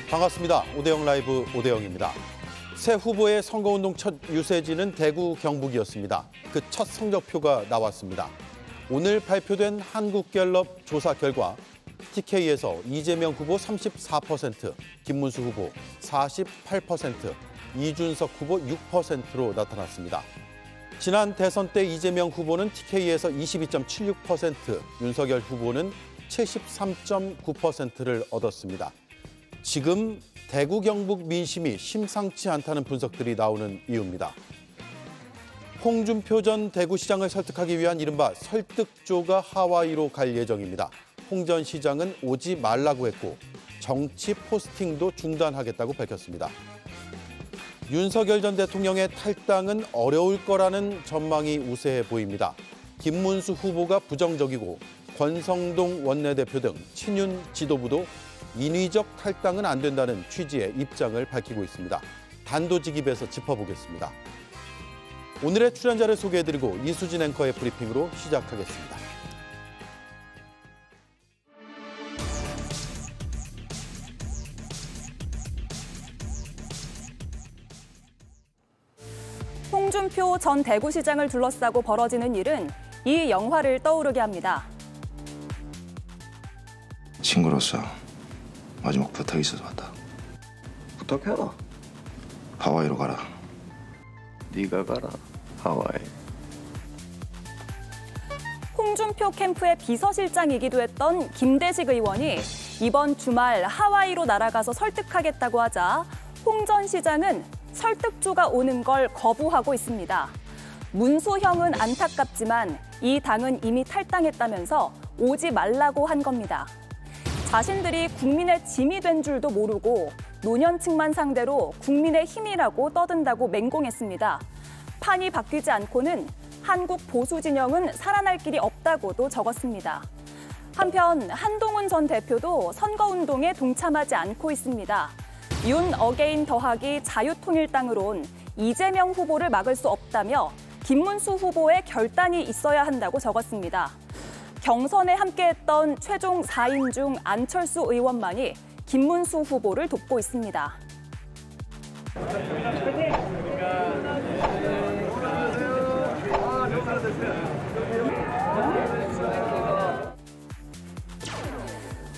반갑습니다. 오대영 라이브 오대영입니다. 새 후보의 선거운동 첫 유세지는 대구 경북이었습니다. 그 첫 성적표가 나왔습니다. 오늘 발표된 한국갤럽 조사 결과 TK에서 이재명 후보 34%, 김문수 후보 48%, 이준석 후보 6%로 나타났습니다. 지난 대선 때 이재명 후보는 TK에서 22.76%, 윤석열 후보는 73.9%를 얻었습니다. 지금 대구 경북 민심이 심상치 않다는 분석들이 나오는 이유입니다. 홍준표 전 대구시장을 설득하기 위한 이른바 설득조가 하와이로 갈 예정입니다. 홍 전 시장은 오지 말라고 했고 정치 포스팅도 중단하겠다고 밝혔습니다. 윤석열 전 대통령의 탈당은 어려울 거라는 전망이 우세해 보입니다. 김문수 후보가 부정적이고 권성동 원내대표 등 친윤 지도부도 인위적 탈당은 안 된다는 취지의 입장을 밝히고 있습니다. 단도직입에서 짚어보겠습니다. 오늘의 출연자를 소개해드리고 이수진 앵커의 브리핑으로 시작하겠습니다. 홍준표 전 대구시장을 둘러싸고 벌어지는 일은 이 영화를 떠오르게 합니다. 친구로서 마지막 부탁이 있어서 왔다. 부탁해라. 하와이로 가라. 네가 가라. 하와이. 홍준표 캠프의 비서실장이기도 했던 김대식 의원이 이번 주말 하와이로 날아가서 설득하겠다고 하자 홍 전 시장은 설득조가 오는 걸 거부하고 있습니다. 문수형은 안타깝지만 이 당은 이미 탈당했다면서 오지 말라고 한 겁니다. 자신들이 국민의 짐이 된 줄도 모르고 노년층만 상대로 국민의 힘이라고 떠든다고 맹공했습니다. 판이 바뀌지 않고는 한국 보수 진영은 살아날 길이 없다고도 적었습니다. 한편 한동훈 전 대표도 선거운동에 동참하지 않고 있습니다. 윤 어게인 더하기 자유통일당으론 이재명 후보를 막을 수 없다며 김문수 후보의 결단이 있어야 한다고 적었습니다. 경선에 함께했던 최종 4인 중 안철수 의원만이 김문수 후보를 돕고 있습니다.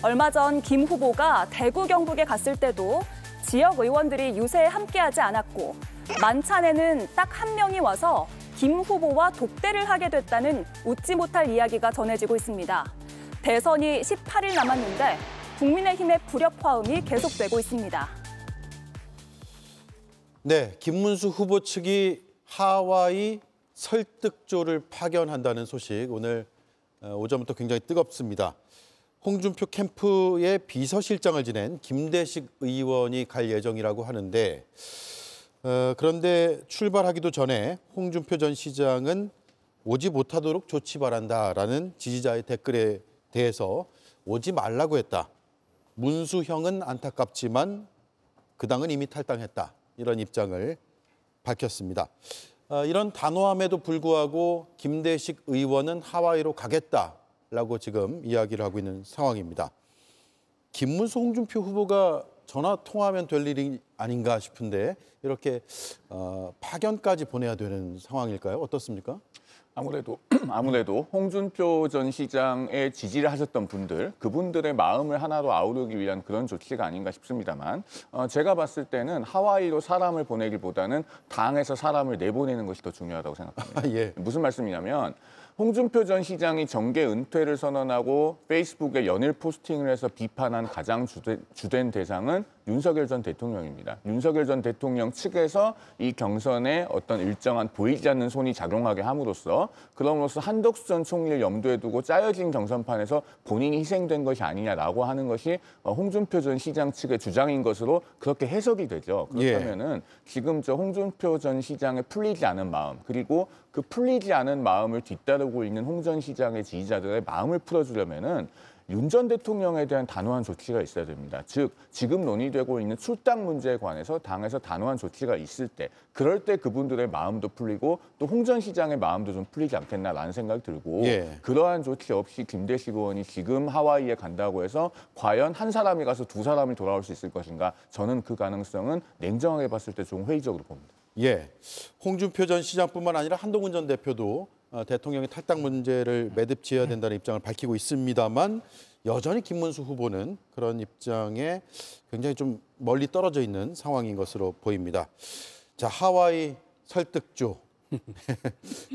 얼마 전 김 후보가 대구 경북에 갔을 때도 지역 의원들이 유세에 함께하지 않았고 만찬에는 딱 한 명이 와서 김 후보와 독대를 하게 됐다는 웃지 못할 이야기가 전해지고 있습니다. 대선이 18일 남았는데 국민의힘의 불협화음이 계속되고 있습니다. 네, 김문수 후보 측이 하와이 설득조를 파견한다는 소식 오늘 오전부터 굉장히 뜨겁습니다. 홍준표 캠프의 비서실장을 지낸 김대식 의원이 갈 예정이라고 하는데 그런데 출발하기도 전에 홍준표 전 시장은 오지 못하도록 조치 바란다라는 지지자의 댓글에 대해서 오지 말라고 했다. 문수형은 안타깝지만 그 당은 이미 탈당했다. 이런 입장을 밝혔습니다. 이런 단호함에도 불구하고 김대식 의원은 하와이로 가겠다라고 지금 이야기를 하고 있는 상황입니다. 김문수, 홍준표 후보가 전화 통화하면 될 일이 아닌가 싶은데 이렇게 파견까지 보내야 되는 상황일까요? 어떻습니까? 아무래도 홍준표 전 시장의 지지를 하셨던 분들, 그분들의 마음을 하나로 아우르기 위한 그런 조치가 아닌가 싶습니다만 제가 봤을 때는 하와이로 사람을 보내기보다는 당에서 사람을 내보내는 것이 더 중요하다고 생각합니다. 예. 무슨 말씀이냐면 홍준표 전 시장이 정계 은퇴를 선언하고 페이스북에 연일 포스팅을 해서 비판한 가장 주된 대상은 윤석열 전 대통령입니다. 윤석열 전 대통령 측에서 이 경선에 어떤 일정한 보이지 않는 손이 작용하게 함으로써 그럼으로써 한덕수 전 총리를 염두에 두고 짜여진 경선판에서 본인이 희생된 것이 아니냐라고 하는 것이 홍준표 전 시장 측의 주장인 것으로 그렇게 해석이 되죠. 그렇다면은 지금 저 홍준표 전 시장의 풀리지 않은 마음 그리고 그 풀리지 않은 마음을 뒤따르고 있는 홍 전 시장의 지지자들의 마음을 풀어주려면은 윤 전 대통령에 대한 단호한 조치가 있어야 됩니다. 즉 지금 논의되고 있는 출당 문제에 관해서 당에서 단호한 조치가 있을 때, 그럴 때 그분들의 마음도 풀리고 또 홍 전 시장의 마음도 좀 풀리지 않겠나라는 생각이 들고 예. 그러한 조치 없이 김대식 의원이 지금 하와이에 간다고 해서 과연 한 사람이 가서 두 사람이 돌아올 수 있을 것인가? 저는 그 가능성은 냉정하게 봤을 때 좀 회의적으로 봅니다. 예, 홍준표 전 시장뿐만 아니라 한동훈 전 대표도 대통령의 탈당 문제를 매듭지어야 된다는 입장을 밝히고 있습니다만 여전히 김문수 후보는 그런 입장에 굉장히 좀 멀리 떨어져 있는 상황인 것으로 보입니다. 자, 하와이 설득조.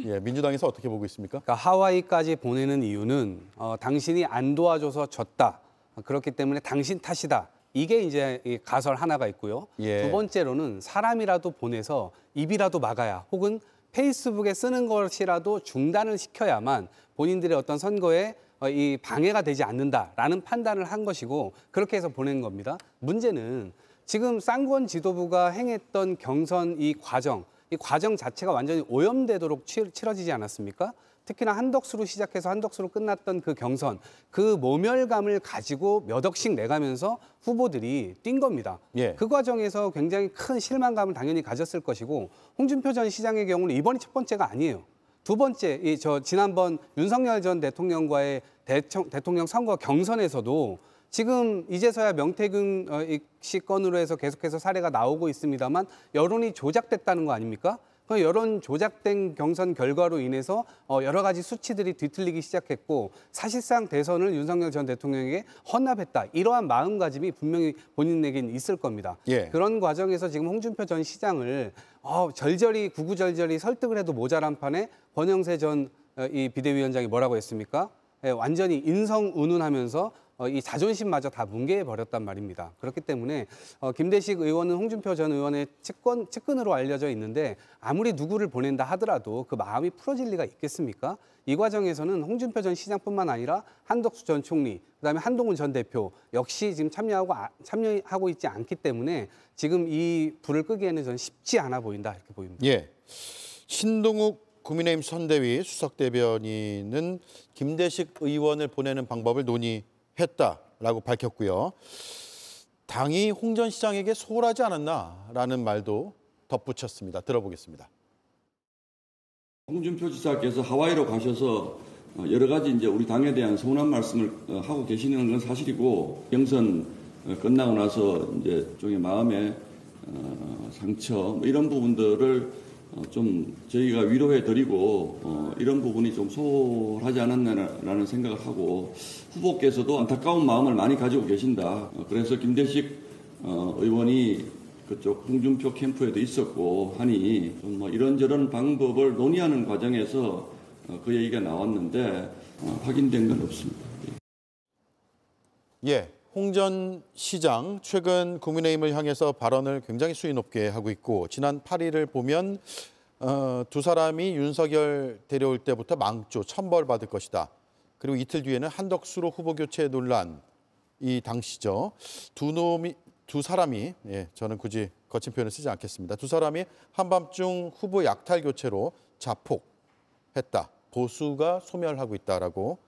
예, 민주당에서 어떻게 보고 있습니까? 그러니까 하와이까지 보내는 이유는 당신이 안 도와줘서 졌다. 그렇기 때문에 당신 탓이다. 이게 이제 이 가설 하나가 있고요. 예. 두 번째로는 사람이라도 보내서 입이라도 막아야, 혹은 페이스북에 쓰는 것이라도 중단을 시켜야만 본인들의 어떤 선거에 이 방해가 되지 않는다라는 판단을 한 것이고, 그렇게 해서 보낸 겁니다. 문제는 지금 쌍권 지도부가 행했던 경선 이 과정 자체가 완전히 오염되도록 치러지지 않았습니까? 특히나 한덕수로 시작해서 한덕수로 끝났던 그 경선, 그 모멸감을 가지고 몇 억씩 내가면서 후보들이 뛴 겁니다. 예. 그 과정에서 굉장히 큰 실망감을 당연히 가졌을 것이고, 홍준표 전 시장의 경우는 이번이 첫 번째가 아니에요. 두 번째, 지난번 윤석열 전 대통령과의 대통령 선거 경선에서도 지금 이제서야 명태균 씨 건으로 해서 계속해서 사례가 나오고 있습니다만 여론이 조작됐다는 거 아닙니까? 그 여론 조작된 경선 결과로 인해서 여러 가지 수치들이 뒤틀리기 시작했고, 사실상 대선을 윤석열 전 대통령에게 헌납했다. 이러한 마음가짐이 분명히 본인에겐 있을 겁니다. 예. 그런 과정에서 지금 홍준표 전 시장을 구구절절히 설득을 해도 모자란 판에 권영세 전 이 비대위원장이 뭐라고 했습니까? 완전히 인성운운하면서 이 자존심마저 다 뭉개버렸단 말입니다. 그렇기 때문에 김대식 의원은 홍준표 전 의원의 측근으로 알려져 있는데, 아무리 누구를 보낸다 하더라도 그 마음이 풀어질 리가 있겠습니까? 이 과정에서는 홍준표 전 시장뿐만 아니라 한덕수 전 총리, 그다음에 한동훈 전 대표 역시 지금 참여하고 있지 않기 때문에 지금 이 불을 끄기에는 저는 쉽지 않아 보인다, 이렇게 보입니다. 예, 신동욱 국민의힘 선대위 수석대변인은 김대식 의원을 보내는 방법을 논의했다라고 밝혔고요. 당이 홍 전 시장에게 소홀하지 않았나라는 말도 덧붙였습니다. 들어보겠습니다. 홍준표 지사께서 하와이로 가셔서 여러 가지 이제 우리 당에 대한 서운한 말씀을 하고 계시는 건 사실이고, 경선 끝나고 나서 이제 종의 마음의 상처 뭐 이런 부분들을 좀 저희가 위로해 드리고 이런 부분이 좀 소홀하지 않았나라는 생각을 하고, 후보께서도 안타까운 마음을 많이 가지고 계신다. 그래서 김대식 의원이 그쪽 홍준표 캠프에도 있었고 하니 좀 뭐 이런저런 방법을 논의하는 과정에서 그 얘기가 나왔는데 확인된 건 없습니다. 예, 홍 전 시장 최근 국민의힘을 향해서 발언을 굉장히 수위 높게 하고 있고, 지난 8일을 보면 두 사람이 윤석열 데려올 때부터 망조, 천벌받을 것이다. 그리고 이틀 뒤에는 한덕수로 후보 교체 논란, 이 당시죠. 두 사람이, 예, 저는 굳이 거친 표현을 쓰지 않겠습니다. 두 사람이 한밤중 후보 약탈 교체로 자폭했다. 보수가 소멸하고 있다라고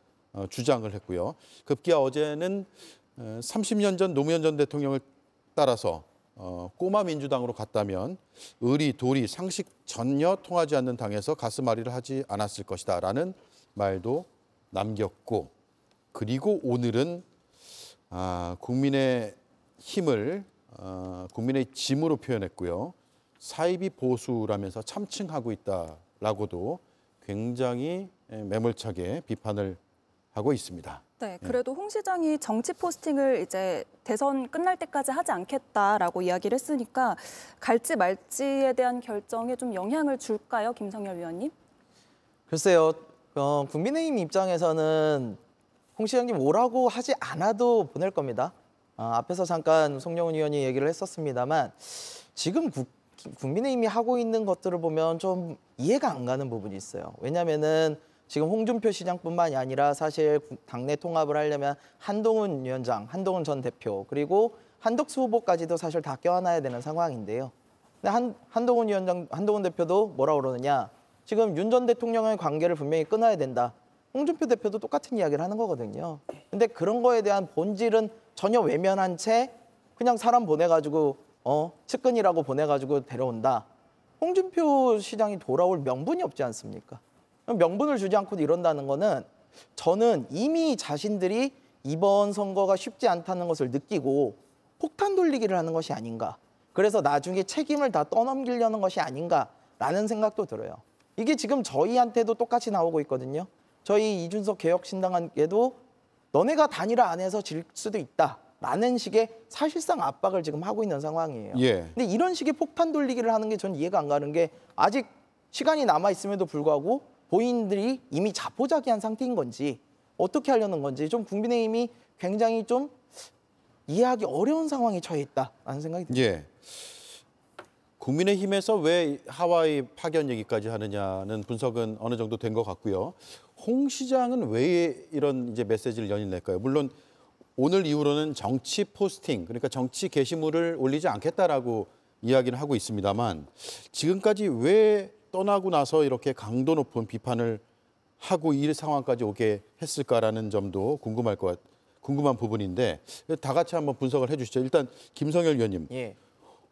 주장을 했고요. 급기야 어제는 30년 전 노무현 전 대통령을 따라서 꼬마 민주당으로 갔다면 의리, 도리, 상식 전혀 통하지 않는 당에서 가슴앓이를 하지 않았을 것이다 라는 말도 남겼고, 그리고 오늘은 국민의 힘을 국민의 짐으로 표현했고요. 사이비 보수라면서 참칭하고 있다라고도 굉장히 매몰차게 비판을 하고 있습니다. 네, 그래도 홍 시장이 정치 포스팅을 이제 대선 끝날 때까지 하지 않겠다라고 이야기를 했으니까 갈지 말지에 대한 결정에 좀 영향을 줄까요, 김성열 위원님? 글쎄요, 국민의힘 입장에서는 홍 시장님 오라고 하지 않아도 보낼 겁니다. 앞에서 잠깐 송영훈 의원이 얘기를 했었습니다만, 지금 국민의힘이 하고 있는 것들을 보면 좀 이해가 안 가는 부분이 있어요. 왜냐하면은 지금 홍준표 시장뿐만이 아니라 사실 당내 통합을 하려면 한동훈 위원장, 한동훈 전 대표, 그리고 한덕수 후보까지도 사실 다 껴안아야 되는 상황인데요. 근데 한동훈 위원장, 한동훈 대표도 뭐라 그러느냐? 지금 윤 전 대통령의 관계를 분명히 끊어야 된다. 홍준표 대표도 똑같은 이야기를 하는 거거든요. 근데 그런 거에 대한 본질은 전혀 외면한 채 그냥 사람 보내가지고 측근이라고 보내가지고 데려온다. 홍준표 시장이 돌아올 명분이 없지 않습니까? 명분을 주지 않고 이런다는 거는 저는 이미 자신들이 이번 선거가 쉽지 않다는 것을 느끼고 폭탄 돌리기를 하는 것이 아닌가. 그래서 나중에 책임을 다 떠넘기려는 것이 아닌가라는 생각도 들어요. 이게 지금 저희한테도 똑같이 나오고 있거든요. 저희 이준석 개혁신당에도 너네가 단일화 안 해서 질 수도 있다라는 식의 사실상 압박을 지금 하고 있는 상황이에요. 예. 근데 이런 식의 폭탄 돌리기를 하는 게 전 이해가 안 가는 게 아직 시간이 남아 있음에도 불구하고 본인들이 이미 자포자기한 상태인 건지 어떻게 하려는 건지 좀 국민의힘이 굉장히 좀 이해하기 어려운 상황에 처해 있다라는 생각이 듭니다. 예. 국민의힘에서 왜 하와이 파견 얘기까지 하느냐는 분석은 어느 정도 된 것 같고요. 홍 시장은 왜 이런 이제 메시지를 연일 낼까요? 물론 오늘 이후로는 정치 포스팅, 그러니까 정치 게시물을 올리지 않겠다라고 이야기를 하고 있습니다만 지금까지 왜 떠나고 나서 이렇게 강도 높은 비판을 하고 이 상황까지 오게 했을까라는 점도 궁금한 부분인데 다 같이 한번 분석을 해주시죠. 일단 김성열 의원님, 예.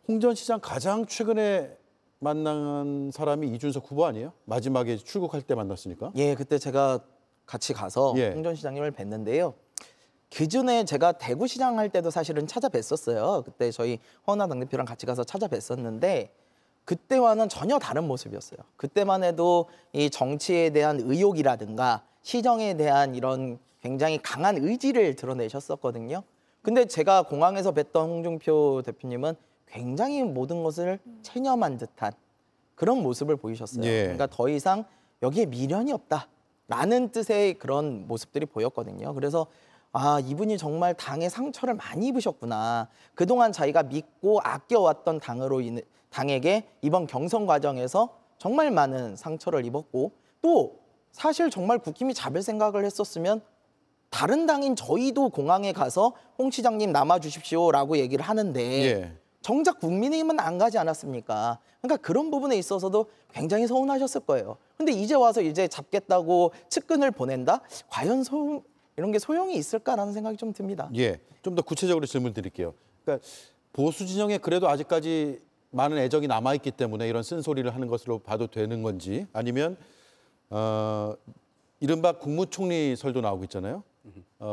홍 전 시장 가장 최근에 만난 사람이 이준석 후보 아니에요? 마지막에 출국할 때 만났으니까. 예, 그때 제가 같이 가서 예. 홍 전 시장님을 뵀는데요. 그전에 제가 대구시장 할 때도 사실은 찾아뵀었어요. 그때 저희 허은하 당대표랑 같이 가서 찾아뵀었는데 그때와는 전혀 다른 모습이었어요. 그때만 해도 이 정치에 대한 의욕이라든가 시정에 대한 이런 굉장히 강한 의지를 드러내셨었거든요. 근데 제가 공항에서 뵀던 홍준표 대표님은 굉장히 모든 것을 체념한 듯한 그런 모습을 보이셨어요. 예. 그러니까 더 이상 여기에 미련이 없다라는 뜻의 그런 모습들이 보였거든요. 그래서 아, 이분이 정말 당의 상처를 많이 입으셨구나. 그동안 자기가 믿고 아껴왔던 당에게 이번 경선 과정에서 정말 많은 상처를 입었고 또 사실 정말 국힘이 잡을 생각을 했었으면 다른 당인 저희도 공항에 가서 홍 시장님 남아주십시오라고 얘기를 하는데 예. 정작 국민의힘은 안 가지 않았습니까? 그러니까 그런 부분에 있어서도 굉장히 서운하셨을 거예요. 근데 이제 와서 이제 잡겠다고 측근을 보낸다? 과연 이런 게 소용이 있을까라는 생각이 좀 듭니다. 예, 좀 더 구체적으로 질문 드릴게요. 그러니까 보수 진영에 그래도 아직까지 많은 애정이 남아 있기 때문에 이런 쓴소리를 하는 것으로 봐도 되는 건지 아니면 이른바 국무총리 설도 나오고 있잖아요.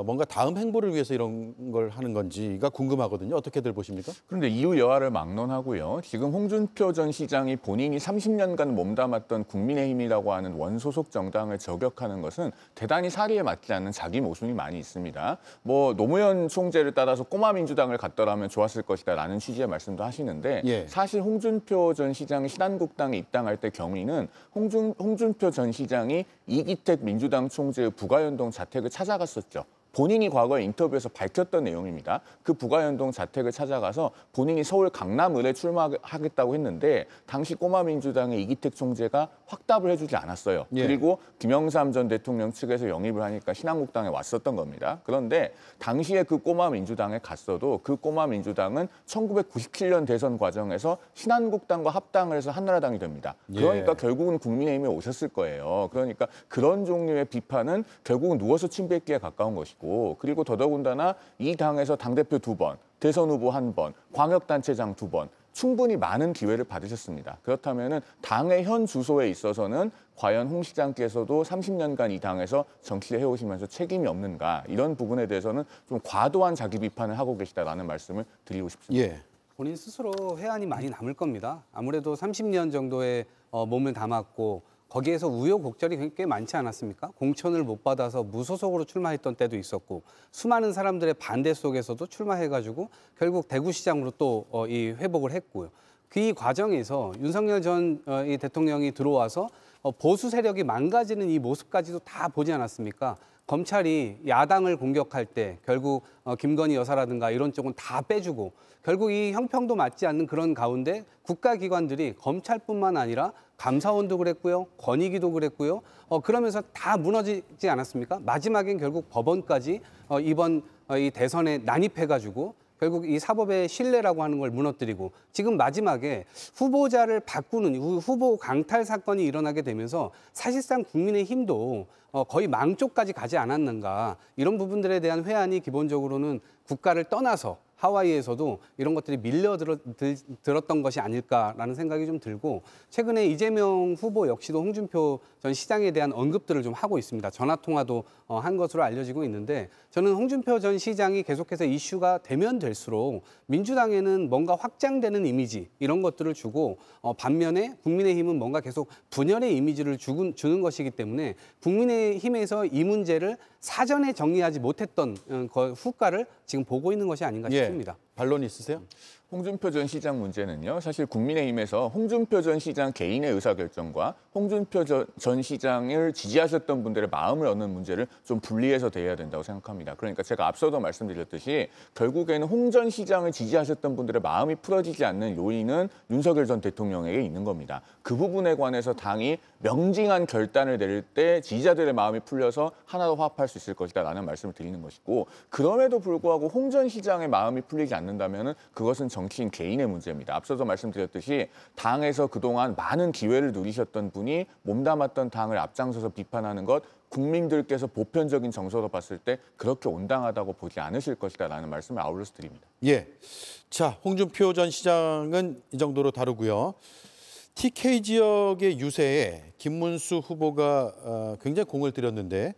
뭔가 다음 행보를 위해서 이런 걸 하는 건지가 궁금하거든요. 어떻게들 보십니까? 그런데 이유 여하를 막론하고요. 지금 홍준표 전 시장이 본인이 30년간 몸담았던 국민의힘이라고 하는 원소속 정당을 저격하는 것은 대단히 사리에 맞지 않는 자기 모순이 많이 있습니다. 뭐 노무현 총재를 따라서 꼬마 민주당을 갖더라면 좋았을 것이다라는 취지의 말씀도 하시는데 예. 사실 홍준표 전 시장이 신한국당에 입당할 때 경위는 홍준표 전 시장이 이기택 민주당 총재의 부가연동 자택을 찾아갔었죠. 본인이 과거에 인터뷰에서 밝혔던 내용입니다. 그 부가연동 자택을 찾아가서 본인이 서울 강남을에 출마하겠다고 했는데 당시 꼬마 민주당의 이기택 총재가 확답을 해주지 않았어요. 예. 그리고 김영삼 전 대통령 측에서 영입을 하니까 신한국당에 왔었던 겁니다. 그런데 당시에 그 꼬마 민주당에 갔어도 그 꼬마 민주당은 1997년 대선 과정에서 신한국당과 합당을 해서 한나라당이 됩니다. 그러니까 예. 결국은 국민의힘에 오셨을 거예요. 그러니까 그런 종류의 비판은 결국은 누워서 침 뱉기에 가까운 것이고 그리고 더더군다나 이 당에서 당대표 2번, 대선 후보 1번, 광역단체장 2번 충분히 많은 기회를 받으셨습니다. 그렇다면 당의 현 주소에 있어서는 과연 홍 시장께서도 30년간 이 당에서 정치를 해오시면서 책임이 없는가 이런 부분에 대해서는 좀 과도한 자기 비판을 하고 계시다라는 말씀을 드리고 싶습니다. 예. 본인 스스로 회한이 많이 남을 겁니다. 아무래도 30년 정도의 몸을 담았고 거기에서 우여곡절이 꽤 많지 않았습니까? 공천을 못 받아서 무소속으로 출마했던 때도 있었고 수많은 사람들의 반대 속에서도 출마해가지고 결국 대구시장으로 또 이 회복을 했고요. 그 과정에서 윤석열 전 이 대통령이 들어와서 보수 세력이 망가지는 이 모습까지도 다 보지 않았습니까? 검찰이 야당을 공격할 때 결국 김건희 여사라든가 이런 쪽은 다 빼주고 결국 이 형평도 맞지 않는 그런 가운데 국가기관들이 검찰뿐만 아니라 감사원도 그랬고요, 권익위도 그랬고요. 그러면서 다 무너지지 않았습니까? 마지막엔 결국 법원까지 이번 이 대선에 난입해가지고 결국 이 사법의 신뢰라고 하는 걸 무너뜨리고 지금 마지막에 후보자를 바꾸는 후보 강탈 사건이 일어나게 되면서 사실상 국민의힘도 거의 망조까지 가지 않았는가 이런 부분들에 대한 회한이 기본적으로는 국가를 떠나서 하와이에서도 이런 것들이 밀려들었던 것이 아닐까라는 생각이 좀 들고 최근에 이재명 후보 역시도 홍준표 전 시장에 대한 언급들을 좀 하고 있습니다. 전화통화도 한 것으로 알려지고 있는데 저는 홍준표 전 시장이 계속해서 이슈가 되면 될수록 민주당에는 뭔가 확장되는 이미지 이런 것들을 주고 반면에 국민의힘은 뭔가 계속 분열의 이미지를 주는 것이기 때문에 국민의힘에서 이 문제를 사전에 정리하지 못했던 후과를 지금 보고 있는 것이 아닌가 싶습니다. 반론 있으세요? 홍준표 전 시장 문제는요. 사실 국민의힘에서 홍준표 전 시장 개인의 의사결정과 홍준표 전 시장을 지지하셨던 분들의 마음을 얻는 문제를 좀 분리해서 대해야 된다고 생각합니다. 그러니까 제가 앞서도 말씀드렸듯이 결국에는 홍 전 시장을 지지하셨던 분들의 마음이 풀어지지 않는 요인은 윤석열 전 대통령에게 있는 겁니다. 그 부분에 관해서 당이 명징한 결단을 내릴 때 지지자들의 마음이 풀려서 하나로 화합할 수 있을 것이다라는 말씀을 드리는 것이고 그럼에도 불구하고 홍 전 시장의 마음이 풀리지 않는다면 그것은 정치인 개인의 문제입니다. 앞서서 말씀드렸듯이 당에서 그동안 많은 기회를 누리셨던 분이 몸담았던 당을 앞장서서 비판하는 것 국민들께서 보편적인 정서로 봤을 때 그렇게 온당하다고 보지 않으실 것이다라는 말씀을 아울러서 드립니다. 예. 자, 홍준표 전 시장은 이 정도로 다루고요. TK 지역의 유세에 김문수 후보가 굉장히 공을 들였는데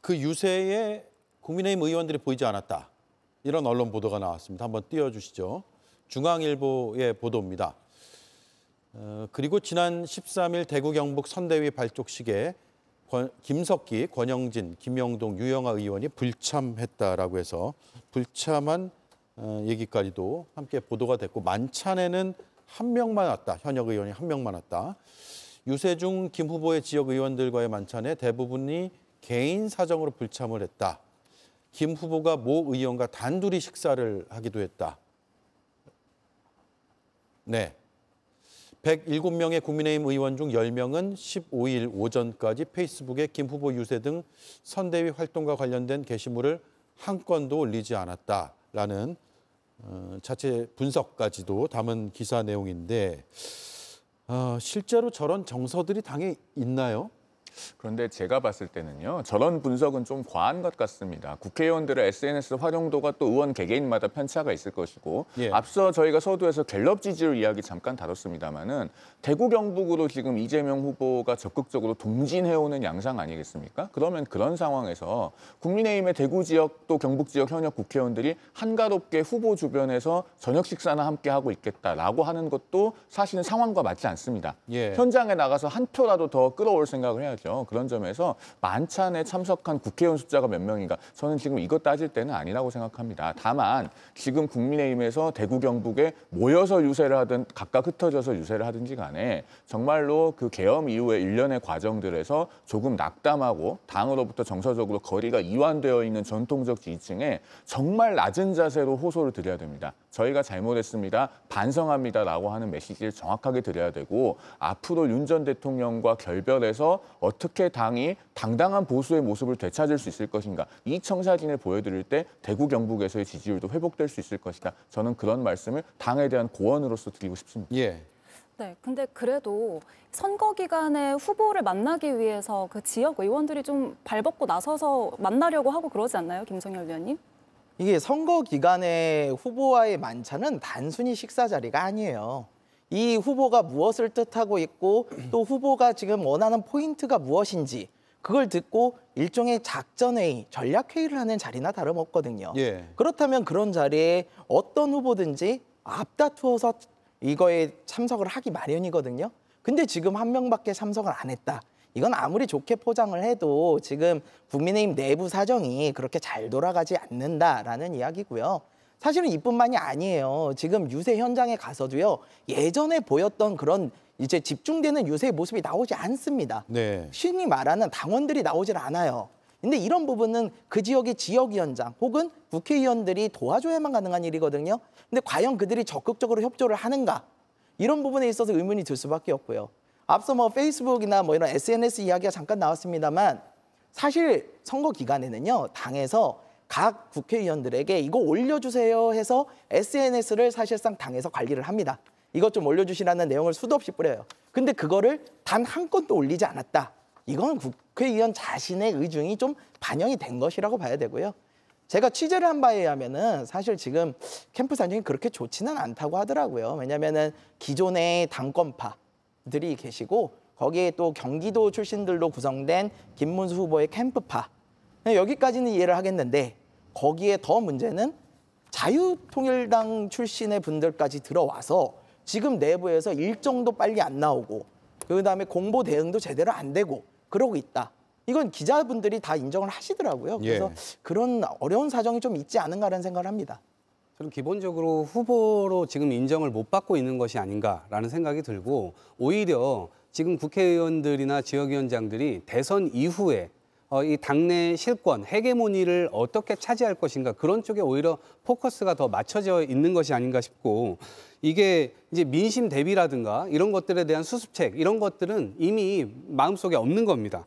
그 유세에 국민의힘 의원들이 보이지 않았다. 이런 언론 보도가 나왔습니다. 한번 띄워주시죠. 중앙일보의 보도입니다. 그리고 지난 13일 대구 경북 선대위 발족식에 김석기, 권영진, 김영동, 유영아 의원이 불참했다라고 해서 불참한 얘기까지도 함께 보도가 됐고 만찬에는 한 명만 왔다. 현역 의원이 한 명만 왔다. 유세 중 김 후보의 지역 의원들과의 만찬에 대부분이 개인 사정으로 불참을 했다. 김 후보가 모 의원과 단둘이 식사를 하기도 했다. 네. 107명의 국민의힘 의원 중 10명은 15일 오전까지 페이스북에 김 후보 유세 등 선대위 활동과 관련된 게시물을 한 건도 올리지 않았다라는 자체 분석까지도 담은 기사 내용인데 실제로 저런 정서들이 당에 있나요? 그런데 제가 봤을 때는요. 저런 분석은 좀 과한 것 같습니다. 국회의원들의 SNS 활용도가 또 의원 개개인마다 편차가 있을 것이고 예. 앞서 저희가 서두에서 갤럽 지지율 이야기 잠깐 다뤘습니다마는 대구 경북으로 지금 이재명 후보가 적극적으로 동진해오는 양상 아니겠습니까? 그러면 그런 상황에서 국민의힘의 대구 지역 또 경북 지역 현역 국회의원들이 한가롭게 후보 주변에서 저녁 식사나 함께 하고 있겠다라고 하는 것도 사실은 상황과 맞지 않습니다. 예. 현장에 나가서 한 표라도 더 끌어올 생각을 해야죠. 그런 점에서 만찬에 참석한 국회의원 숫자가 몇 명인가 저는 지금 이것 따질 때는 아니라고 생각합니다. 다만 지금 국민의힘에서 대구 경북에 모여서 유세를 하든 각각 흩어져서 유세를 하든지 간에 정말로 그 계엄 이후의 일련의 과정들에서 조금 낙담하고 당으로부터 정서적으로 거리가 이완되어 있는 전통적 지지층에 정말 낮은 자세로 호소를 드려야 됩니다. 저희가 잘못했습니다. 반성합니다라고 하는 메시지를 정확하게 드려야 되고 앞으로 윤 전 대통령과 결별해서 어떻게 당이 당당한 보수의 모습을 되찾을 수 있을 것인가. 이 청사진을 보여드릴 때 대구 경북에서의 지지율도 회복될 수 있을 것이다. 저는 그런 말씀을 당에 대한 고언으로서 드리고 싶습니다. 예. 네, 근데 그래도 선거 기간에 후보를 만나기 위해서 그 지역 의원들이 좀 발벗고 나서서 만나려고 하고 그러지 않나요, 김성열 위원님? 이게 선거 기간에 후보와의 만찬은 단순히 식사 자리가 아니에요. 이 후보가 무엇을 뜻하고 있고 또 후보가 지금 원하는 포인트가 무엇인지 그걸 듣고 일종의 작전회의, 전략회의를 하는 자리나 다름없거든요. 예. 그렇다면 그런 자리에 어떤 후보든지 앞다투어서 이거에 참석을 하기 마련이거든요. 근데 지금 한 명밖에 참석을 안 했다. 이건 아무리 좋게 포장을 해도 지금 국민의힘 내부 사정이 그렇게 잘 돌아가지 않는다라는 이야기고요. 사실은 이뿐만이 아니에요. 지금 유세 현장에 가서도요. 예전에 보였던 그런 이제 집중되는 유세의 모습이 나오지 않습니다. 네. 신이 말하는 당원들이 나오질 않아요. 근데 이런 부분은 그 지역의 지역위원장 혹은 국회의원들이 도와줘야만 가능한 일이거든요. 근데 과연 그들이 적극적으로 협조를 하는가? 이런 부분에 있어서 의문이 들 수밖에 없고요. 앞서 뭐 페이스북이나 뭐 이런 SNS 이야기가 잠깐 나왔습니다만 사실 선거 기간에는요. 당에서 각 국회의원들에게 이거 올려주세요 해서 SNS를 사실상 당에서 관리를 합니다. 이것 좀 올려주시라는 내용을 수도 없이 뿌려요. 근데 그거를 단 한 건도 올리지 않았다. 이건 국회의원 자신의 의중이 좀 반영이 된 것이라고 봐야 되고요. 제가 취재를 한 바에 의하면은 사실 지금 캠프 사정이 그렇게 좋지는 않다고 하더라고요. 왜냐면은 기존의 당권파들이 계시고 거기에 또 경기도 출신들로 구성된 김문수 후보의 캠프파. 여기까지는 이해를 하겠는데 거기에 더 문제는 자유통일당 출신의 분들까지 들어와서 지금 내부에서 일정도 빨리 안 나오고 그다음에 공보 대응도 제대로 안 되고 그러고 있다. 이건 기자분들이 다 인정을 하시더라고요. 그래서 그런 어려운 사정이 좀 있지 않은가라는 생각을 합니다. 저는 기본적으로 후보로 지금 인정을 못 받고 있는 것이 아닌가라는 생각이 들고 오히려 지금 국회의원들이나 지역위원장들이 대선 이후에 이 당내 실권, 헤게모니를 어떻게 차지할 것인가 그런 쪽에 오히려 포커스가 더 맞춰져 있는 것이 아닌가 싶고 이게 이제 민심 대비라든가 이런 것들에 대한 수습책 이런 것들은 이미 마음속에 없는 겁니다.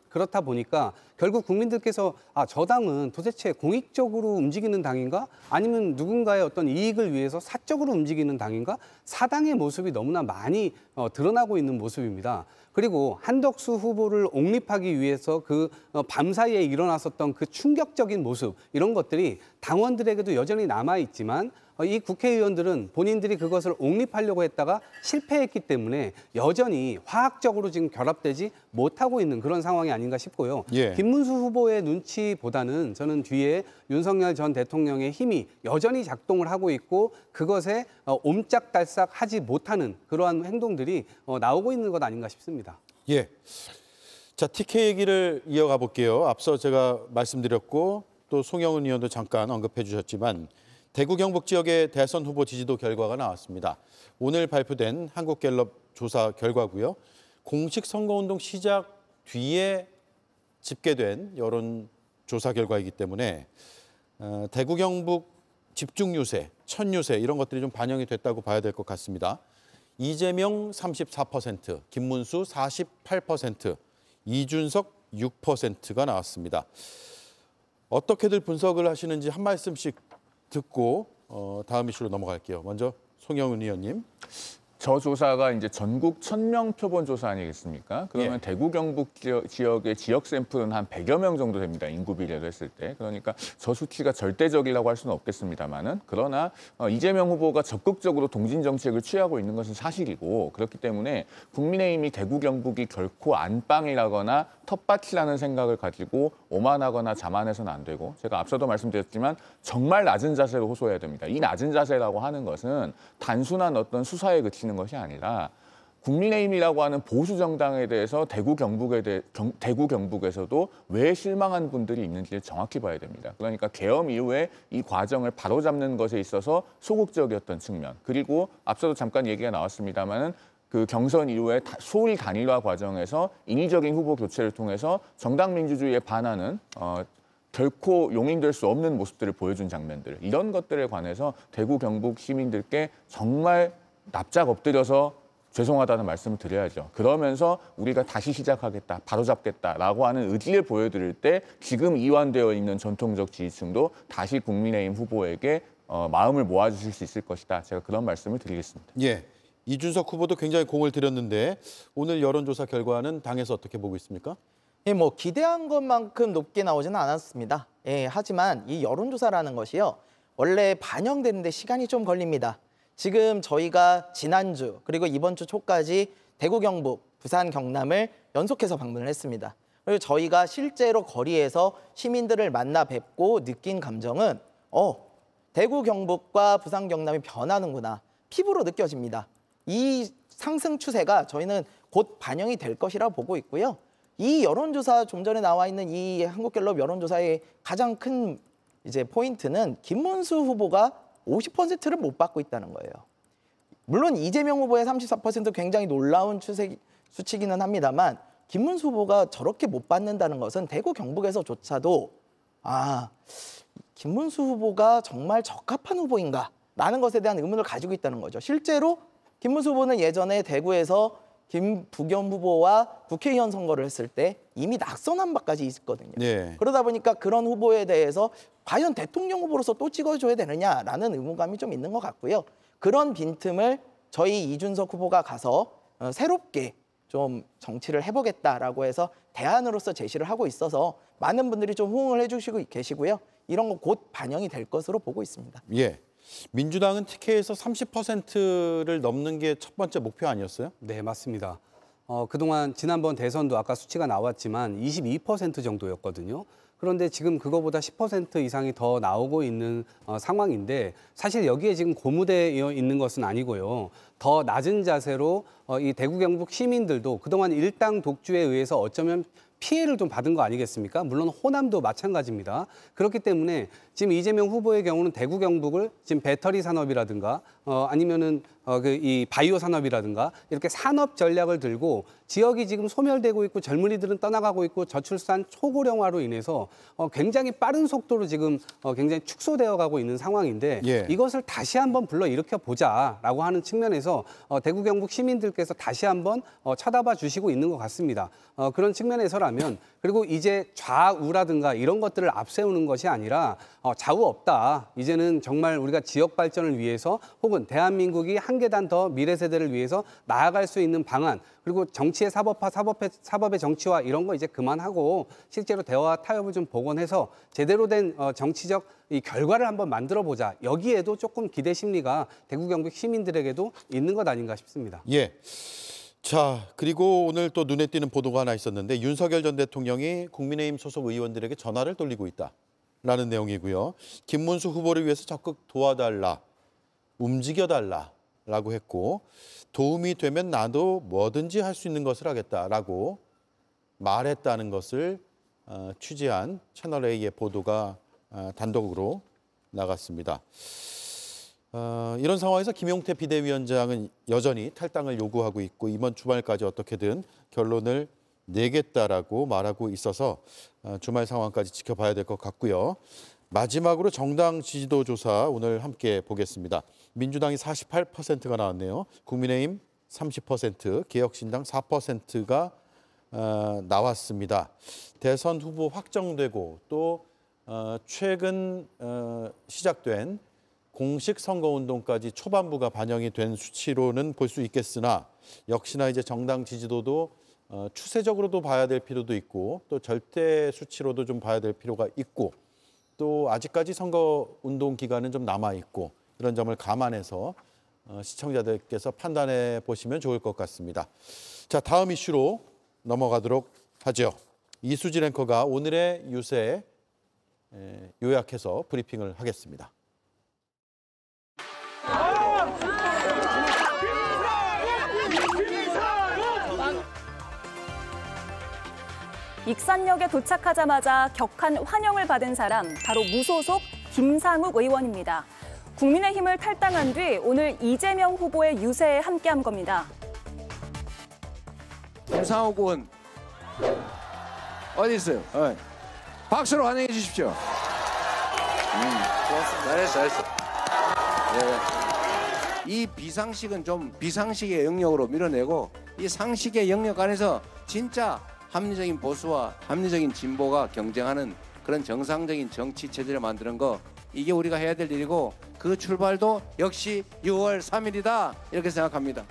그렇다 보니까 결국 국민들께서 저 당은 도대체 공익적으로 움직이는 당인가? 아니면 누군가의 어떤 이익을 위해서 사적으로 움직이는 당인가? 사당의 모습이 너무나 많이 드러나고 있는 모습입니다. 그리고 한덕수 후보를 옹립하기 위해서 그 밤사이에 일어났었던 그 충격적인 모습 이런 것들이 당원들에게도 여전히 남아있지만 이 국회의원들은 본인들이 그것을 옹립하려고 했다가 실패했기 때문에 여전히 화학적으로 지금 결합되지 못하고 있는 그런 상황이 아닌가 싶고요. 김문수 후보의 눈치보다는 저는 뒤에 윤석열 전 대통령의 힘이 여전히 작동을 하고 있고 그것에 옴짝달싹 하지 못하는 그러한 행동들이 나오고 있는 것 아닌가 싶습니다. 자, TK 얘기를 이어가 볼게요. 앞서 제가 말씀드렸고 또 송영은 의원도 잠깐 언급해 주셨지만 대구 경북 지역의 대선 후보 지지도 결과가 나왔습니다. 오늘 발표된 한국갤럽 조사 결과고요. 공식 선거운동 시작 뒤에 집계된 여론조사 결과이기 때문에 대구 경북 집중 유세, 천 유세 이런 것들이 좀 반영이 됐다고 봐야 될 것 같습니다. 이재명 34%, 김문수 48%, 이준석 6%가 나왔습니다. 어떻게들 분석을 하시는지 한 말씀씩 듣고 다음 이슈로 넘어갈게요. 먼저 송영은 의원님. 저 조사가 이제 전국 1000명 표본 조사 아니겠습니까? 그러면 대구 경북 지역의 지역 샘플은 한 100여 명 정도 됩니다. 인구 비례로 했을 때. 그러니까 저 수치가 절대적이라고 할 수는 없겠습니다만은 그러나 이재명 후보가 적극적으로 동진 정책을 취하고 있는 것은 사실이고 그렇기 때문에 국민의힘이 대구 경북이 결코 안방이라거나 텃밭이라는 생각을 가지고 오만하거나 자만해서는 안 되고 제가 앞서도 말씀드렸지만 정말 낮은 자세로 호소해야 됩니다. 이 낮은 자세라고 하는 것은 단순한 어떤 수사에 그치는 것이 아니라 국민의힘이라고 하는 보수 정당에 대해서 대구 경북에서도 왜 실망한 분들이 있는지를 정확히 봐야 됩니다. 그러니까 계엄 이후에 이 과정을 바로잡는 것에 있어서 소극적이었던 측면 그리고 앞서도 잠깐 얘기가 나왔습니다마는 그 경선 이후에 소위 단일화 과정에서 인위적인 후보 교체를 통해서 정당 민주주의에 반하는 결코 용인될 수 없는 모습들을 보여준 장면들 이런 것들에 관해서 대구 경북 시민들께 정말 납작 엎드려서 죄송하다는 말씀을 드려야죠. 그러면서 우리가 다시 시작하겠다, 바로잡겠다라고 하는 의지를 보여드릴 때 지금 이완되어 있는 전통적 지지층도 다시 국민의힘 후보에게 마음을 모아주실 수 있을 것이다. 제가 그런 말씀을 드리겠습니다. 이준석 후보도 굉장히 공을 들였는데 오늘 여론조사 결과는 당에서 어떻게 보고 있습니까? 뭐 기대한 것만큼 높게 나오지는 않았습니다. 하지만 이 여론조사라는 것이요. 원래 반영되는데 시간이 좀 걸립니다. 지금 저희가 지난주 그리고 이번 주 초까지 대구, 경북, 부산, 경남을 연속해서 방문을 했습니다. 그리고 저희가 실제로 거리에서 시민들을 만나 뵙고 느낀 감정은 대구, 경북과 부산, 경남이 변하는구나. 피부로 느껴집니다. 이 상승 추세가 저희는 곧 반영이 될 것이라고 보고 있고요. 이 여론조사 좀 전에 나와 있는 이 한국갤럽 여론조사의 가장 큰 이제 포인트는 김문수 후보가 50%를 못 받고 있다는 거예요. 물론 이재명 후보의 34% 굉장히 놀라운 수치기는 합니다만 김문수 후보가 저렇게 못 받는다는 것은 대구 경북에서조차도 김문수 후보가 정말 적합한 후보인가 라는 것에 대한 의문을 가지고 있다는 거죠. 실제로 김문수 후보는 예전에 대구에서 김부겸 후보와 국회의원 선거를 했을 때 이미 낙선한 바까지 있거든요. 네. 그러다 보니까 그런 후보에 대해서 과연 대통령 후보로서 또 찍어줘야 되느냐라는 의무감이 좀 있는 것 같고요. 그런 빈틈을 저희 이준석 후보가 가서 새롭게 좀 정치를 해보겠다라고 해서 대안으로서 제시를 하고 있어서 많은 분들이 좀 호응을 해주시고 계시고요. 이런 거 곧 반영이 될 것으로 보고 있습니다. 예. 민주당은 TK에서 30%를 넘는 게 첫 번째 목표 아니었어요? 네, 맞습니다. 그동안 지난번 대선도 아까 수치가 나왔지만 22% 정도였거든요. 그런데 지금 그거보다 10% 이상이 더 나오고 있는 상황인데 사실 여기에 지금 고무되어 있는 것은 아니고요. 더 낮은 자세로 이 대구 경북 시민들도 그동안 일당 독주에 의해서 어쩌면 피해를 좀 받은 거 아니겠습니까? 물론 호남도 마찬가지입니다. 그렇기 때문에 지금 이재명 후보의 경우는 대구 경북을 지금 배터리 산업이라든가 아니면은 이 바이오 산업이라든가 이렇게 산업 전략을 들고 지역이 지금 소멸되고 있고 젊은이들은 떠나가고 있고 저출산 초고령화로 인해서 굉장히 빠른 속도로 지금 굉장히 축소되어 가고 있는 상황인데 예. 이것을 다시 한번 불러일으켜 보자라고 하는 측면에서 대구 경북 시민들께서 다시 한번 쳐다봐 주시고 있는 것 같습니다. 그런 측면에서라면 그리고 이제 좌우라든가 이런 것들을 앞세우는 것이 아니라 좌우 없다. 이제는 정말 우리가 지역 발전을 위해서 혹은 대한민국이 한 계단 더 미래 세대를 위해서 나아갈 수 있는 방안 그리고 정치의 사법화, 사법의 정치화 이런 거 이제 그만하고 실제로 대화와 타협을 좀 복원해서 제대로 된 정치적 이 결과를 한번 만들어 보자. 여기에도 조금 기대 심리가 대구 경북 시민들에게도 있는 것 아닌가 싶습니다. 예. 자, 그리고 오늘 또 눈에 띄는 보도가 하나 있었는데 윤석열 전 대통령이 국민의힘 소속 의원들에게 전화를 돌리고 있다라는 내용이고요. 김문수 후보를 위해서 적극 도와달라, 움직여달라라고 했고 도움이 되면 나도 뭐든지 할 수 있는 것을 하겠다라고 말했다는 것을 취재한 채널A의 보도가 단독으로 나갔습니다. 이런 상황에서 김용태 비대위원장은 여전히 탈당을 요구하고 있고 이번 주말까지 어떻게든 결론을 내겠다라고 말하고 있어서 주말 상황까지 지켜봐야 될 것 같고요. 마지막으로 정당 지지도 조사 오늘 함께 보겠습니다. 민주당이 48%가 나왔네요. 국민의힘 30%, 개혁신당 4%가 나왔습니다. 대선 후보 확정되고 또 최근 시작된 공식 선거운동까지 초반부가 반영이 된 수치로는 볼 수 있겠으나 역시나 이제 정당 지지도도 추세적으로도 봐야 될 필요도 있고 또 절대 수치로도 좀 봐야 될 필요가 있고 또 아직까지 선거운동 기간은 좀 남아있고 이런 점을 감안해서 시청자들께서 판단해 보시면 좋을 것 같습니다. 자, 다음 이슈로 넘어가도록 하죠. 이수지 앵커가 오늘의 유세 요약해서 브리핑을 하겠습니다. 익산역에 도착하자마자 격한 환영을 받은 사람, 바로 무소속 김상욱 의원입니다. 국민의힘을 탈당한 뒤 오늘 이재명 후보의 유세에 함께한 겁니다. 김상욱 의원 어디 있어요? 박수로 환영해 주십시오. 좋았어. 잘했어. 네. 이 비상식은 좀 비상식의 영역으로 밀어내고 이 상식의 영역 안에서 진짜 합리적인 보수와 합리적인 진보가 경쟁하는 그런 정상적인 정치 체제를 만드는 거 이게 우리가 해야 될 일이고 그 출발도 역시 6월 3일이다 이렇게 생각합니다.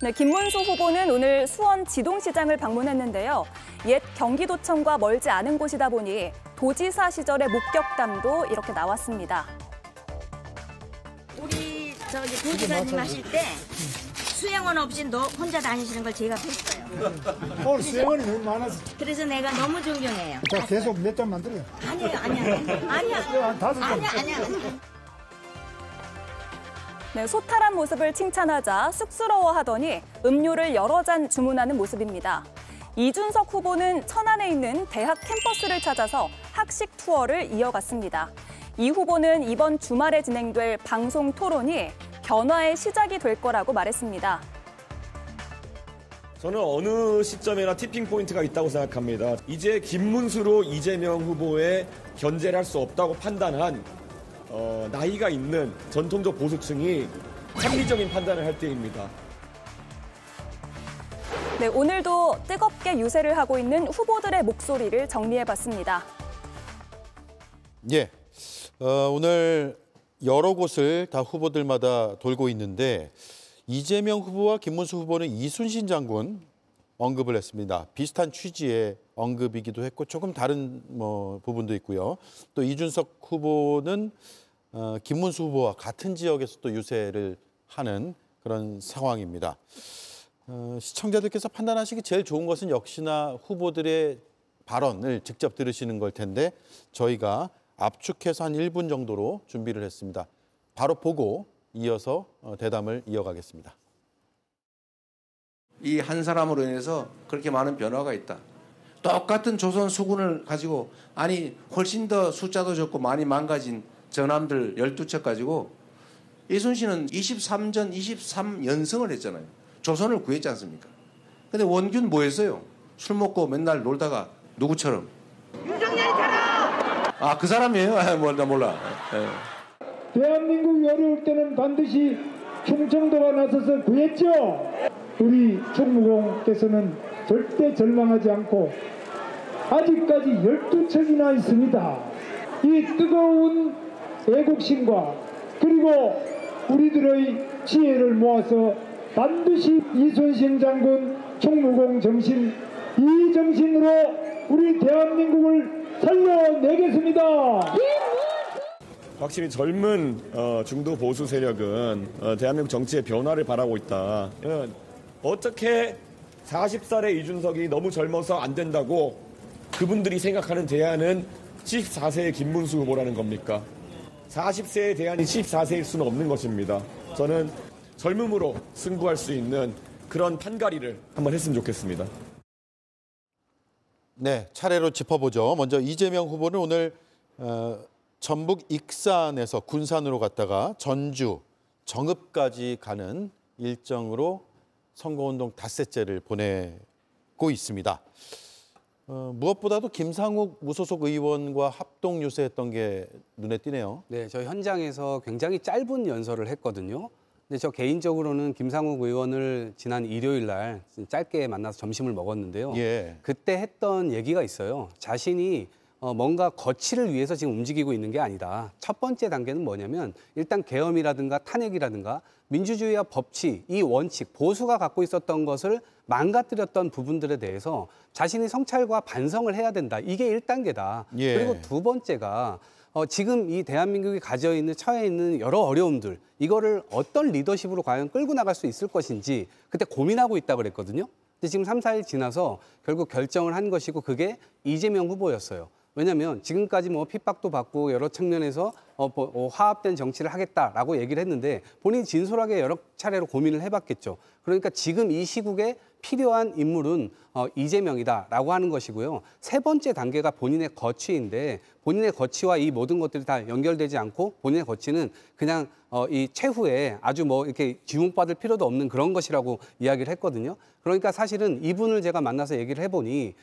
네, 김문수 후보는 오늘 수원 지동시장을 방문했는데요. 옛 경기도청과 멀지 않은 곳이다 보니 도지사 시절의 목격담도 이렇게 나왔습니다. 우리 도지사님 하실 때 수행원 없이 너 혼자 다니시는 걸 제가 뵀어요. 오늘 수행원이 너무 많아서. 그래서 내가 너무 존경해요. 자, 계속 몇 잔 만들어요. 아니야. 네, 소탈한 모습을 칭찬하자 쑥스러워하더니 음료를 여러 잔 주문하는 모습입니다. 이준석 후보는 천안에 있는 대학 캠퍼스를 찾아서 학식 투어를 이어갔습니다. 이 후보는 이번 주말에 진행될 방송 토론이 변화의 시작이 될 거라고 말했습니다. 저는 어느 시점에나 티핑 포인트가 있다고 생각합니다. 이제 김문수로 이재명 후보에 견제를 할 수 없다고 판단한 나이가 있는 전통적 보수층이 합리적인 판단을 할 때입니다. 네, 오늘도 뜨겁게 유세를 하고 있는 후보들의 목소리를 정리해봤습니다. 예, 오늘 여러 곳을 다 후보들마다 돌고 있는데 이재명 후보와 김문수 후보는 이순신 장군 언급을 했습니다. 비슷한 취지의 언급이기도 했고 조금 다른 부분도 있고요. 또 이준석 후보는 김문수 후보와 같은 지역에서 또 유세를 하는 그런 상황입니다. 시청자들께서 판단하시기 제일 좋은 것은 역시나 후보들의 발언을 직접 들으시는 걸 텐데 저희가 압축해서 한 1분 정도로 준비를 했습니다. 바로 보고 이어서 대담을 이어가겠습니다. 이 한 사람으로 인해서 그렇게 많은 변화가 있다. 똑같은 조선 수군을 가지고 아니 훨씬 더 숫자도 적고 많이 망가진 전함들 12척 가지고 이순신은 23연승을 했잖아요. 조선을 구했지 않습니까? 근데 원균 뭐 했어요? 술 먹고 맨날 놀다가 누구처럼? 아, 그 사람이에요? 몰라. 네. 대한민국이 어려울 때는 반드시 충청도가 나서서 구했죠. 우리 총무공께서는 절대 절망하지 않고 아직까지 12척이나 있습니다. 이 뜨거운 애국심과 그리고 우리들의 지혜를 모아서 반드시 이순신 장군 총무공 정신, 이 정신으로 우리 대한민국을 살려내겠습니다. 확실히 젊은 중도 보수 세력은 대한민국 정치의 변화를 바라고 있다. 어떻게 40살의 이준석이 너무 젊어서 안 된다고 그분들이 생각하는 대안은 74세의 김문수 후보라는 겁니까? 40세의 대안이 74세일 수는 없는 것입니다. 저는 젊음으로 승부할 수 있는 그런 판가리를 한번 했으면 좋겠습니다. 네, 차례로 짚어보죠. 먼저 이재명 후보는 오늘 전북 익산에서 군산으로 갔다가 전주, 정읍까지 가는 일정으로 선거운동 닷새째를 보내고 있습니다. 무엇보다도 김상욱 무소속 의원과 합동 유세했던 게 눈에 띄네요. 네, 저 현장에서 굉장히 짧은 연설을 했거든요. 근데 저 개인적으로는 김상욱 의원을 지난 일요일 날 짧게 만나서 점심을 먹었는데요. 예. 그때 했던 얘기가 있어요. 자신이 뭔가 거취를 위해서 지금 움직이고 있는 게 아니다. 첫 번째 단계는 뭐냐면 일단 계엄이라든가 탄핵이라든가 민주주의와 법치, 이 원칙, 보수가 갖고 있었던 것을 망가뜨렸던 부분들에 대해서 자신이 성찰과 반성을 해야 된다. 이게 1단계다. 예. 그리고 두 번째가 지금 이 대한민국이 처해 있는 여러 어려움들, 이거를 어떤 리더십으로 과연 끌고 나갈 수 있을 것인지 그때 고민하고 있다고 그랬거든요. 근데 지금 3, 4일 지나서 결국 결정을 한 것이고 그게 이재명 후보였어요. 왜냐하면 지금까지 핍박도 받고 여러 측면에서 화합된 정치를 하겠다라고 얘기를 했는데 본인이 진솔하게 여러 차례로 고민을 해봤겠죠. 그러니까 지금 이 시국에 필요한 인물은 이재명이다라고 하는 것이고요. 세 번째 단계가 본인의 거취인데 본인의 거취와 이 모든 것들이 다 연결되지 않고 본인의 거취는 그냥 이 최후에 아주 이렇게 지목받을 필요도 없는 그런 것이라고 이야기를 했거든요. 그러니까 사실은 이분을 제가 만나서 얘기를 해보니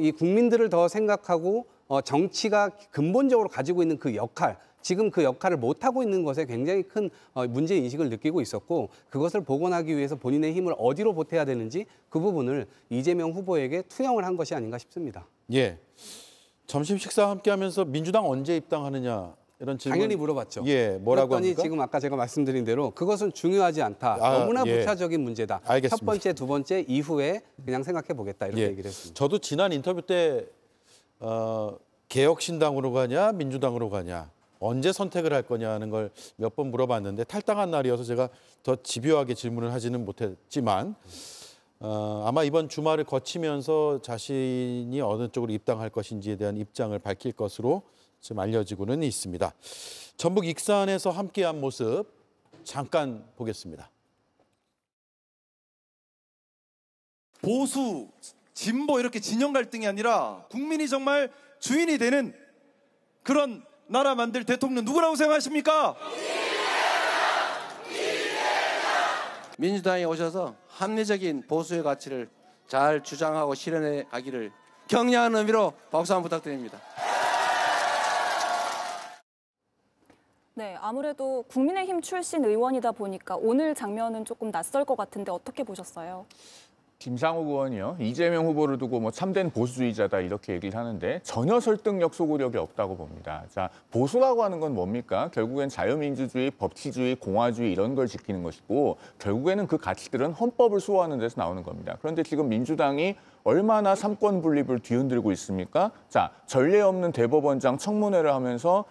이 국민들을 더 생각하고 정치가 근본적으로 가지고 있는 그 역할, 지금 그 역할을 못하고 있는 것에 굉장히 큰 문제인식을 느끼고 있었고 그것을 복원하기 위해서 본인의 힘을 어디로 보태야 되는지 그 부분을 이재명 후보에게 투영을 한 것이 아닌가 싶습니다. 예, 점심 식사 함께하면서 민주당 언제 입당하느냐 이런 질문. 당연히 물어봤죠. 예, 뭐라고 그랬더니 합니까? 지금 아까 제가 말씀드린 대로 그것은 중요하지 않다. 너무나 예. 부차적인 문제다. 알겠습니다. 첫 번째, 두 번째 이후에 그냥 생각해 보겠다 이렇게 얘기를 했습니다. 저도 지난 인터뷰 때 개혁신당으로 가냐 민주당으로 가냐 언제 선택을 할 거냐는 걸 몇 번 물어봤는데 탈당한 날이어서 제가 더 집요하게 질문을 하지는 못했지만 아마 이번 주말을 거치면서 자신이 어느 쪽으로 입당할 것인지에 대한 입장을 밝힐 것으로 지금 알려지고는 있습니다. 전북 익산에서 함께한 모습 잠깐 보겠습니다. 보수, 진보 이렇게 진영 갈등이 아니라 국민이 정말 주인이 되는 그런 나라 만들 대통령 누구라고 생각하십니까? 민주당에 오셔서 합리적인 보수의 가치를 잘 주장하고 실현해 가기를 격려하는 의미로 박수 한번 부탁드립니다. 네, 아무래도 국민의힘 출신 의원이다 보니까 오늘 장면은 조금 낯설 것 같은데 어떻게 보셨어요? 김상욱 의원이요. 이재명 후보를 두고 뭐 참된 보수주의자다 이렇게 얘기를 하는데 전혀 설득력, 소구력이 없다고 봅니다. 자, 보수라고 하는 건 뭡니까? 결국엔 자유민주주의, 법치주의, 공화주의 이런 걸 지키는 것이고 결국에는 그 가치들은 헌법을 수호하는 데서 나오는 겁니다. 그런데 지금 민주당이 얼마나 삼권 분립을 뒤흔들고 있습니까? 자, 전례 없는 대법원장 청문회를 하면서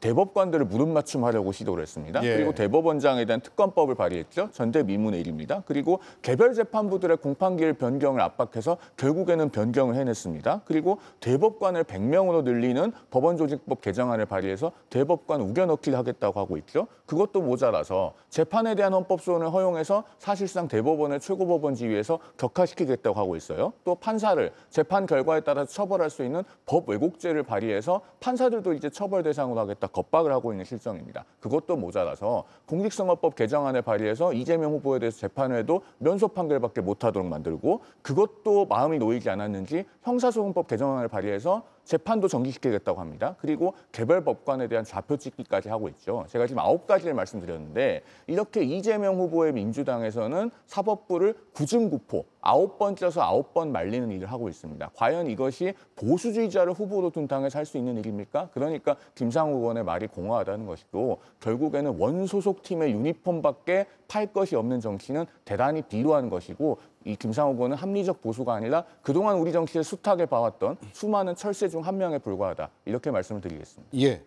대법관들을 무릎맞춤하려고 시도를 했습니다. 예. 그리고 대법원장에 대한 특검법을 발의했죠. 전대미문의 일입니다. 그리고 개별 재판부들의 공판기일 변경을 압박해서 결국에는 변경을 해냈습니다. 그리고 대법관을 100명으로 늘리는 법원조직법 개정안을 발의해서 대법관 우겨넣기를 하겠다고 하고 있죠. 그것도 모자라서 재판에 대한 헌법 소원을 허용해서 사실상 대법원을 최고법원 지위에서 격하시키겠다고 하고 있어요. 또 판사를 재판 결과에 따라서 처벌할 수 있는 법 왜곡죄를 발의해서 판사들도 이제 처벌 대상으로 하겠다 겁박을 하고 있는 실정입니다. 그것도 모자라서 공직선거법 개정안을 발의해서 이재명 후보에 대해서 재판을 해도 면소 판결밖에 못하도록 만들고 그것도 마음이 놓이지 않았는지 형사소송법 개정안을 발의해서 재판도 정지시키겠다고 합니다. 그리고 개별 법관에 대한 좌표 찍기까지 하고 있죠. 제가 지금 9가지를 말씀드렸는데 이렇게 이재명 후보의 민주당에서는 사법부를 구중구포 9번 쪄서 9번 말리는 일을 하고 있습니다. 과연 이것이 보수주의자를 후보로 둔 당에서 할 수 있는 일입니까? 그러니까 김상욱 의원의 말이 공허하다는 것이고 결국에는 원소속 팀의 유니폼밖에 팔 것이 없는 정치는 대단히 비루한 것이고 이 김상욱 의원은 합리적 보수가 아니라 그동안 우리 정치를 숱하게 봐왔던 수많은 철새 중 한 명에 불과하다. 이렇게 말씀을 드리겠습니다. 예.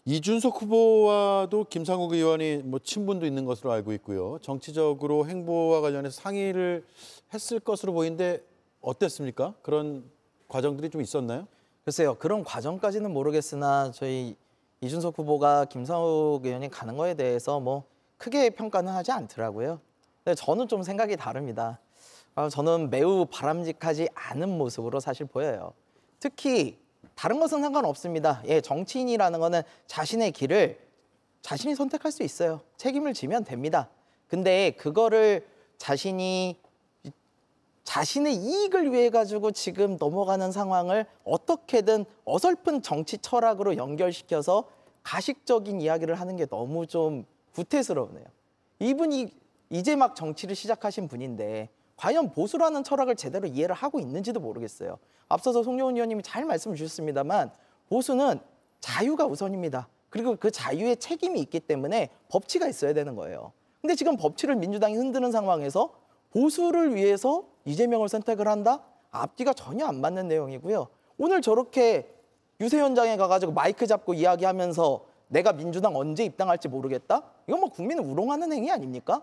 이준석 후보와도 김상욱 의원이 뭐 친분도 있는 것으로 알고 있고요. 정치적으로 행보와 관련해서 상의를 했을 것으로 보이는데 어땠습니까? 그런 과정들이 좀 있었나요? 글쎄요. 그런 과정까지는 모르겠으나 저희 이준석 후보가 김상욱 의원이 가는 거에 대해서 뭐 크게 평가는 하지 않더라고요. 근데 저는 좀 생각이 다릅니다. 저는 매우 바람직하지 않은 모습으로 사실 보여요. 특히 다른 것은 상관없습니다. 예, 정치인이라는 거는 자신의 길을 자신이 선택할 수 있어요. 책임을 지면 됩니다. 근데 그거를 자신의 이익을 위해 가지고 지금 넘어가는 상황을 어떻게든 어설픈 정치 철학으로 연결시켜서 가식적인 이야기를 하는 게 너무 좀 구태스러우네요. 이분이 이제 막 정치를 시작하신 분인데 과연 보수라는 철학을 제대로 이해를 하고 있는지도 모르겠어요. 앞서서 송영훈 의원님이 잘 말씀 주셨습니다만 보수는 자유가 우선입니다. 그리고 그 자유에 책임이 있기 때문에 법치가 있어야 되는 거예요. 근데 지금 법치를 민주당이 흔드는 상황에서 보수를 위해서 이재명을 선택을 한다? 앞뒤가 전혀 안 맞는 내용이고요. 오늘 저렇게 유세 현장에 가가지고 마이크 잡고 이야기하면서 내가 민주당 언제 입당할지 모르겠다? 이건 뭐 국민을 우롱하는 행위 아닙니까?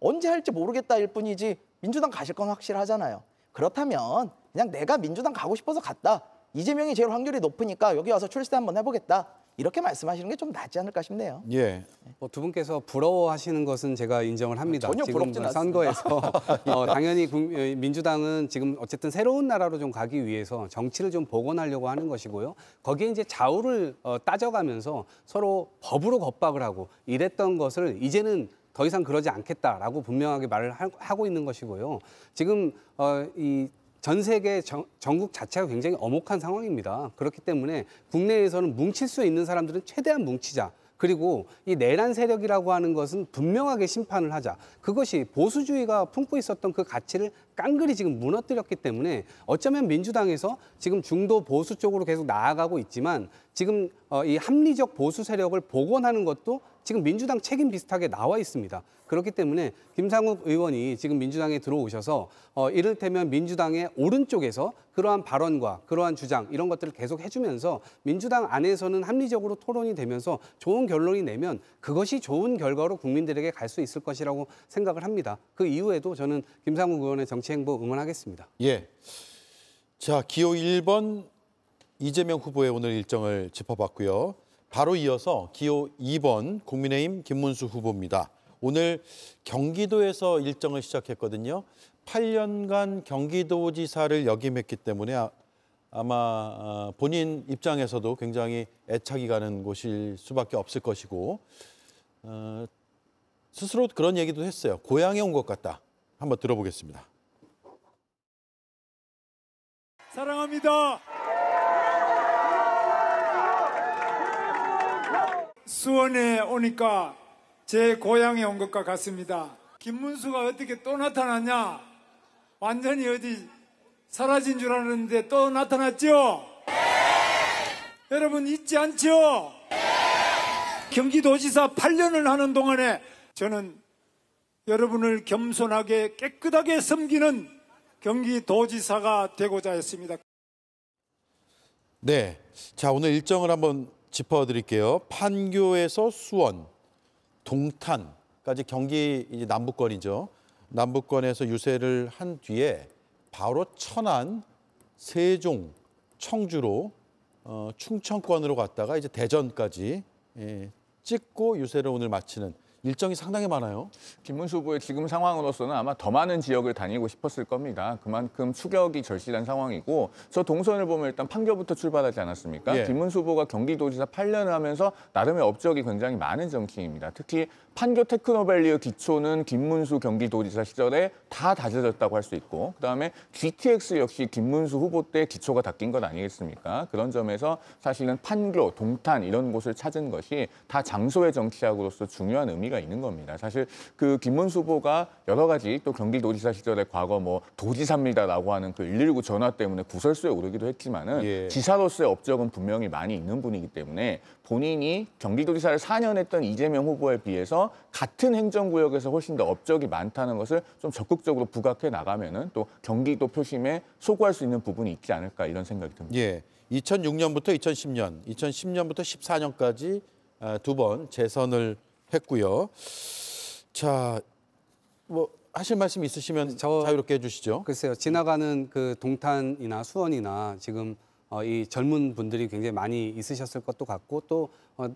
언제 할지 모르겠다일 뿐이지 민주당 가실 건 확실하잖아요. 그렇다면 그냥 내가 민주당 가고 싶어서 갔다. 이재명이 제일 확률이 높으니까 여기 와서 출세 한번 해보겠다. 이렇게 말씀하시는 게 좀 낫지 않을까 싶네요. 예. 두 분께서 부러워하시는 것은 제가 인정을 합니다. 전혀 지금 부럽진 선거에서 당연히 민주당은 지금 어쨌든 새로운 나라로 좀 가기 위해서 정치를 좀 복원하려고 하는 것이고요. 거기에 이제 좌우를 따져가면서 서로 법으로 겁박을 하고 이랬던 것을 이제는 더 이상 그러지 않겠다라고 분명하게 말을 하고 있는 것이고요. 지금 전 세계 전국 자체가 굉장히 엄혹한 상황입니다. 그렇기 때문에 국내에서는 뭉칠 수 있는 사람들은 최대한 뭉치자. 그리고 이 내란 세력이라고 하는 것은 분명하게 심판을 하자. 그것이 보수주의가 품고 있었던 그 가치를 깡그리 지금 무너뜨렸기 때문에 어쩌면 민주당에서 지금 중도 보수 쪽으로 계속 나아가고 있지만 지금 이 합리적 보수 세력을 복원하는 것도 지금 민주당 책임 비슷하게 나와 있습니다. 그렇기 때문에 김상욱 의원이 지금 민주당에 들어오셔서 이를테면 민주당의 오른쪽에서 그러한 발언과 그러한 주장 이런 것들을 계속 해주면서 민주당 안에서는 합리적으로 토론이 되면서 좋은 결론이 내면 그것이 좋은 결과로 국민들에게 갈 수 있을 것이라고 생각을 합니다. 그 이후에도 저는 김상욱 의원의 정치 행보 응원하겠습니다. 예. 자, 기호 1번 이재명 후보의 오늘 일정을 짚어봤고요. 바로 이어서 기호 2번 국민의힘 김문수 후보입니다. 오늘 경기도에서 일정을 시작했거든요. 8년간 경기도지사를 역임했기 때문에 아마 본인 입장에서도 굉장히 애착이 가는 곳일 수밖에 없을 것이고 스스로 그런 얘기도 했어요. 고향에 온 것 같다. 한번 들어보겠습니다. 사랑합니다. 수원에 오니까 제 고향에 온 것과 같습니다. 김문수가 어떻게 또 나타났냐? 완전히 어디 사라진 줄 알았는데 또 나타났죠? 여러분 잊지 않죠? 경기도지사 8년을 하는 동안에 저는 여러분을 겸손하게 깨끗하게 섬기는 경기도지사가 되고자 했습니다. 네, 자 오늘 일정을 한번 짚어드릴게요. 판교에서 수원, 동탄까지 경기 이제 남부권이죠. 남부권에서 유세를 한 뒤에 바로 천안, 세종, 청주로 충청권으로 갔다가 이제 대전까지 찍고 유세를 오늘 마치는 일정이 상당히 많아요. 김문수 후보의 지금 상황으로서는 아마 더 많은 지역을 다니고 싶었을 겁니다. 그만큼 추격이 절실한 상황이고 저 동선을 보면 일단 판교부터 출발하지 않았습니까? 예. 김문수 후보가 경기도지사 8년을 하면서 나름의 업적이 굉장히 많은 정치인입니다. 특히 판교 테크노밸리의 기초는 김문수 경기도지사 시절에 다 다져졌다고 할 수 있고 그다음에 GTX 역시 김문수 후보 때 기초가 닦인 것 아니겠습니까? 그런 점에서 사실은 판교, 동탄 이런 곳을 찾은 것이 다 장소의 정치학으로서 중요한 의미가 있는 겁니다. 사실 그 김문수 후보가 여러 가지 또 경기도지사 시절에 과거 뭐 도지사입니다라고 하는 그 119 전화 때문에 구설수에 오르기도 했지만은 지사로서의 업적은 분명히 많이 있는 분이기 때문에 본인이 경기도지사를 4년 했던 이재명 후보에 비해서 같은 행정구역에서 훨씬 더 업적이 많다는 것을 좀 적극적으로 부각해 나가면은 또 경기도 표심에 소구할 수 있는 부분이 있지 않을까 이런 생각이 듭니다. 예, 2006년부터 2010년, 2010년부터 14년까지 두 번 재선을 했고요. 자, 뭐 하실 말씀 있으시면 자유롭게 해주시죠. 글쎄요, 지나가는 그 동탄이나 수원이나 지금 이 젊은 분들이 굉장히 많이 있으셨을 것도 같고 또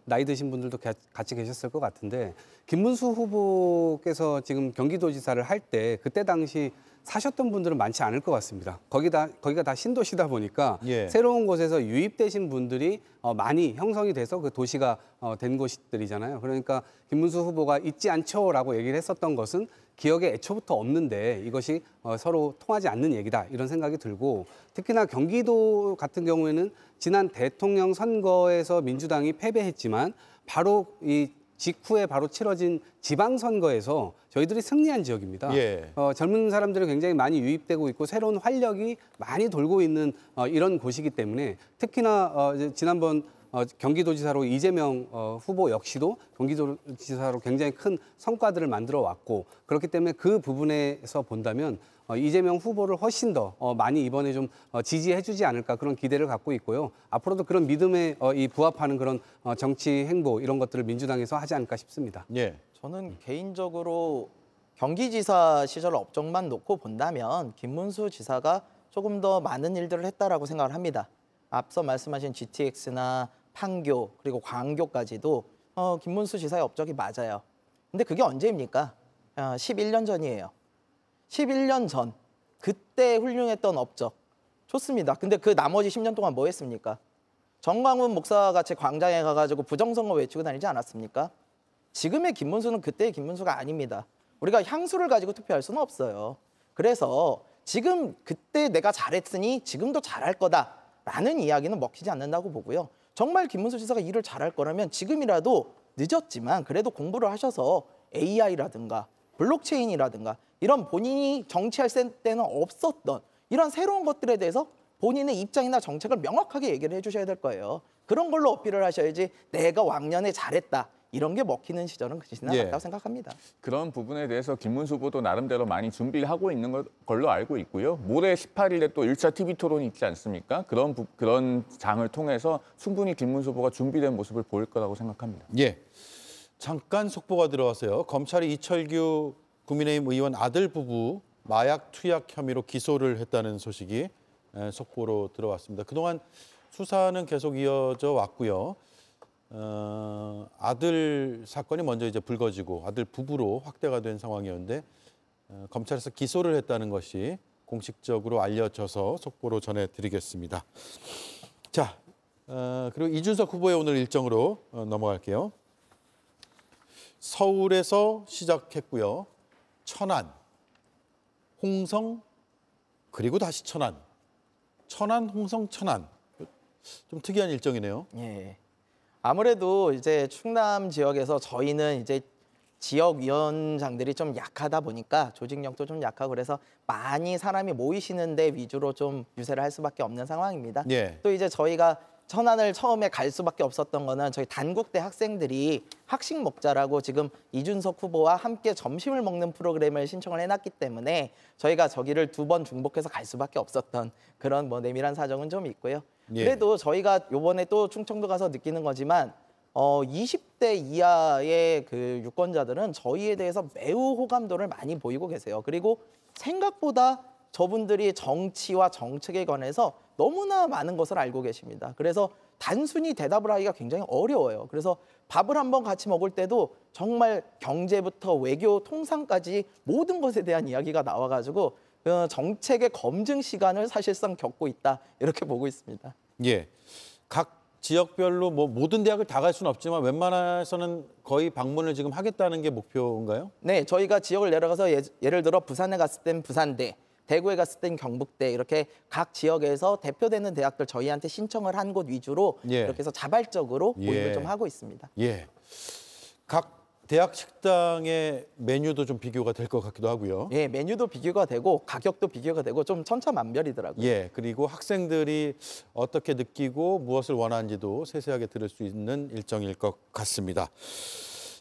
나이 드신 분들도 같이 계셨을 것 같은데 김문수 후보께서 지금 경기도지사를 할 때 그때 당시 사셨던 분들은 많지 않을 것 같습니다. 거기가 다 신도시다 보니까 새로운 곳에서 유입되신 분들이 많이 형성이 돼서 그 도시가 된 곳들이잖아요. 그러니까 김문수 후보가 잊지 않죠라고 얘기를 했었던 것은 기억에 애초부터 없는데 이것이 서로 통하지 않는 얘기다 이런 생각이 들고 특히나 경기도 같은 경우에는 지난 대통령 선거에서 민주당이 패배했지만 바로 이 직후에 바로 치러진 지방선거에서 저희들이 승리한 지역입니다. 젊은 사람들이 굉장히 많이 유입되고 있고 새로운 활력이 많이 돌고 있는 이런 곳이기 때문에 특히나 지난번 경기도지사로 이재명 후보 역시도 경기도지사로 굉장히 큰 성과들을 만들어 왔고 그렇기 때문에 그 부분에서 본다면 이재명 후보를 훨씬 더 많이 이번에 좀 지지해 주지 않을까 그런 기대를 갖고 있고요. 앞으로도 그런 믿음에 부합하는 그런 정치 행보 이런 것들을 민주당에서 하지 않을까 싶습니다. 저는 개인적으로 경기지사 시절 업적만 놓고 본다면 김문수 지사가 조금 더 많은 일들을 했다라고 생각을 합니다. 앞서 말씀하신 GTX나 판교 그리고 광교까지도 김문수 지사의 업적이 맞아요. 근데 그게 언제입니까? 11년 전이에요. 11년 전 그때 훌륭했던 업적 좋습니다. 근데 그 나머지 10년 동안 뭐 했습니까? 정광훈 목사와 같이 광장에 가가지고 부정선거 외치고 다니지 않았습니까? 지금의 김문수는 그때의 김문수가 아닙니다. 우리가 향수를 가지고 투표할 수는 없어요. 그래서 지금 그때 내가 잘했으니 지금도 잘할 거다라는 이야기는 먹히지 않는다고 보고요. 정말 김문수 지사가 일을 잘할 거라면 지금이라도 늦었지만 그래도 공부를 하셔서 AI라든가 블록체인이라든가 이런 본인이 정치할 때는 없었던 이런 새로운 것들에 대해서 본인의 입장이나 정책을 명확하게 얘기를 해주셔야 될 거예요. 그런 걸로 어필을 하셔야지 내가 왕년에 잘했다. 이런 게 먹히는 시절은 지나갔다고 생각합니다. 그런 부분에 대해서 김문수 후보도 나름대로 많이 준비하고 있는 걸로 알고 있고요. 모레 18일에 또 1차 TV 토론이 있지 않습니까? 그런 장을 통해서 충분히 김문수 후보가 준비된 모습을 보일 거라고 생각합니다. 잠깐 속보가 들어왔어요. 검찰이 이철규 국민의힘 의원 아들 부부 마약 투약 혐의로 기소를 했다는 소식이 속보로 들어왔습니다. 그동안 수사는 계속 이어져 왔고요. 아들 사건이 먼저 이제 불거지고 아들 부부로 확대가 된 상황이었는데 검찰에서 기소를 했다는 것이 공식적으로 알려져서 속보로 전해드리겠습니다. 자, 그리고 이준석 후보의 오늘 일정으로 넘어갈게요. 서울에서 시작했고요. 천안, 홍성, 그리고 다시 천안. 천안, 홍성, 천안. 좀 특이한 일정이네요. 아무래도 이제 충남 지역에서 저희는 이제 지역위원장들이 좀 약하다 보니까 조직력도 좀 약하고 그래서 많이 사람이 모이시는 데 위주로 좀 유세를 할 수밖에 없는 상황입니다. 예. 또 이제 저희가 천안을 처음에 갈 수밖에 없었던 거는 저희 단국대 학생들이 학식 먹자라고 지금 이준석 후보와 함께 점심을 먹는 프로그램을 신청을 해놨기 때문에 저희가 저기를 2번 중복해서 갈 수밖에 없었던 그런 뭐 내밀한 사정은 좀 있고요. 예. 그래도 저희가 요번에 또 충청도 가서 느끼는 거지만 20대 이하의 그 유권자들은 저희에 대해서 매우 호감도를 많이 보이고 계세요. 그리고 생각보다 저분들이 정치와 정책에 관해서 너무나 많은 것을 알고 계십니다. 그래서 단순히 대답을 하기가 굉장히 어려워요. 그래서 밥을 한번 같이 먹을 때도 정말 경제부터 외교, 통상까지 모든 것에 대한 이야기가 나와가지고 정책의 검증 시간을 사실상 겪고 있다 이렇게 보고 있습니다. 예, 각 지역별로 뭐 모든 대학을 다 갈 수는 없지만 웬만해서는 거의 방문을 지금 하겠다는 게 목표인가요? 네, 저희가 지역을 내려가서 예를 들어 부산에 갔을 땐 부산대, 대구에 갔을 땐 경북대 이렇게 각 지역에서 대표되는 대학들 저희한테 신청을 한 곳 위주로 예. 이렇게 해서 자발적으로 예. 모임을 좀 하고 있습니다. 예, 각 대학 식당의 메뉴도 좀 비교가 될 것 같기도 하고요. 예, 메뉴도 비교가 되고 가격도 비교가 되고 좀 천차만별이더라고요. 예, 그리고 학생들이 어떻게 느끼고 무엇을 원하는지도 세세하게 들을 수 있는 일정일 것 같습니다.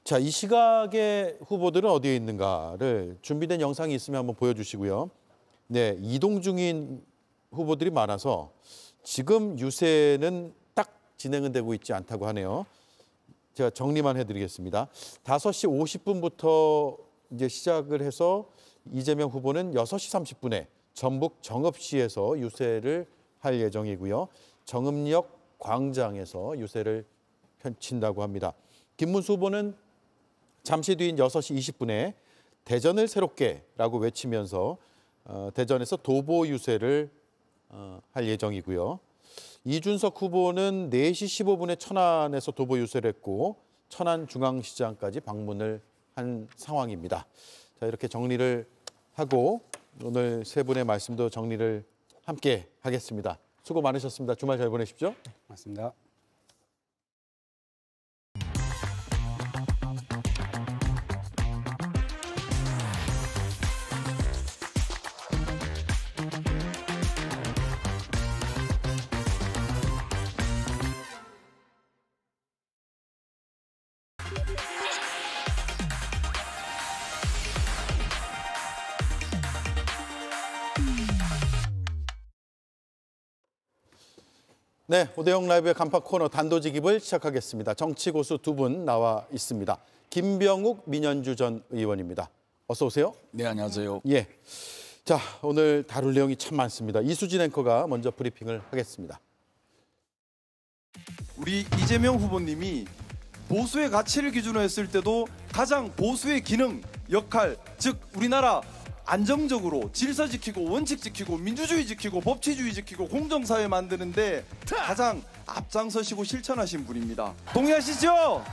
자, 이 시각의 후보들은 어디에 있는가를 준비된 영상이 있으면 한번 보여주시고요. 네, 이동 중인 후보들이 많아서 지금 유세는 딱 진행은 되고 있지 않다고 하네요. 제가 정리만 해드리겠습니다. 5시 50분부터 이제 시작을 해서 이재명 후보는 6시 30분에 전북 정읍시에서 유세를 할 예정이고요. 정읍역 광장에서 유세를 펼친다고 합니다. 김문수 후보는 잠시 뒤인 6시 20분에 대전을 새롭게라고 외치면서 대전에서 도보 유세를 할 예정이고요. 이준석 후보는 4시 15분에 천안에서 도보 유세를 했고 천안중앙시장까지 방문을 한 상황입니다. 자, 이렇게 정리를 하고 오늘 세 분의 말씀도 정리를 함께 하겠습니다. 수고 많으셨습니다. 주말 잘 보내십시오. 맞습니다. 네, 오대영 라이브의 간판 코너 단도직입을 시작하겠습니다. 정치 고수 두 분 나와 있습니다. 김병욱 민현주 전 의원입니다. 어서 오세요. 네, 안녕하세요. 예, 자, 오늘 다룰 내용이 참 많습니다. 이수진 앵커가 먼저 브리핑을 하겠습니다. 우리 이재명 후보님이 보수의 가치를 기준으로 했을 때도 가장 보수의 기능, 역할, 즉 우리나라 안정적으로 질서 지키고 원칙 지키고 민주주의 지키고 법치주의 지키고 공정사회 만드는데 가장 앞장서시고 실천하신 분입니다. 동의하시죠?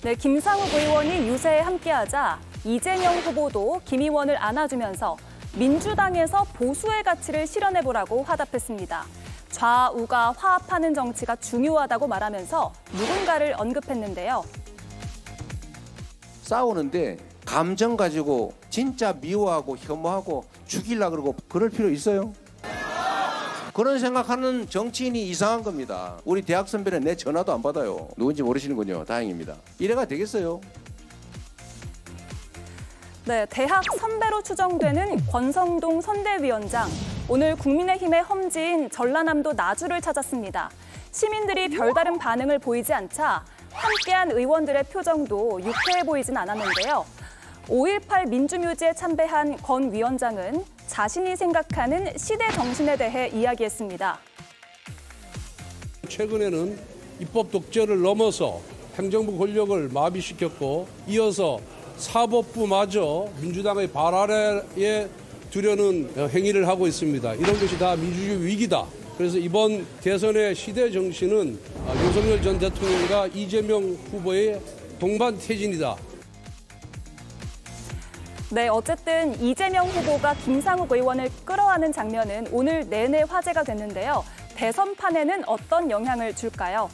네, 김상욱 의원이 유세에 함께하자 이재명 후보도 김 의원을 안아주면서 민주당에서 보수의 가치를 실현해보라고 화답했습니다. 좌우가 화합하는 정치가 중요하다고 말하면서 누군가를 언급했는데요. 싸우는데 감정 가지고 진짜 미워하고 혐오하고 죽이려고 그러고 그럴 필요 있어요? 그런 생각하는 정치인이 이상한 겁니다. 우리 대학 선배는 내 전화도 안 받아요. 누군지 모르시는군요. 다행입니다. 이래가 되겠어요? 네, 대학 선배로 추정되는 권성동 선대위원장. 오늘 국민의힘의 험지인 전라남도 나주를 찾았습니다. 시민들이 별다른 반응을 보이지 않자 함께한 의원들의 표정도 유쾌해 보이진 않았는데요. 5.18 민주묘지에 참배한 권 위원장은 자신이 생각하는 시대 정신에 대해 이야기했습니다. 최근에는 입법 독재를 넘어서 행정부 권력을 마비시켰고 이어서 사법부마저 민주당의 발 아래에 두려는 행위를 하고 있습니다. 이런 것이 다 민주주의 위기다. 그래서 이번 대선의 시대 정신은 윤석열 전 대통령과 이재명 후보의 동반 태진이다. 네, 어쨌든 이재명 후보가 김상욱 의원을 끌어안는 장면은 오늘 내내 화제가 됐는데요. 대선판에는 어떤 영향을 줄까요?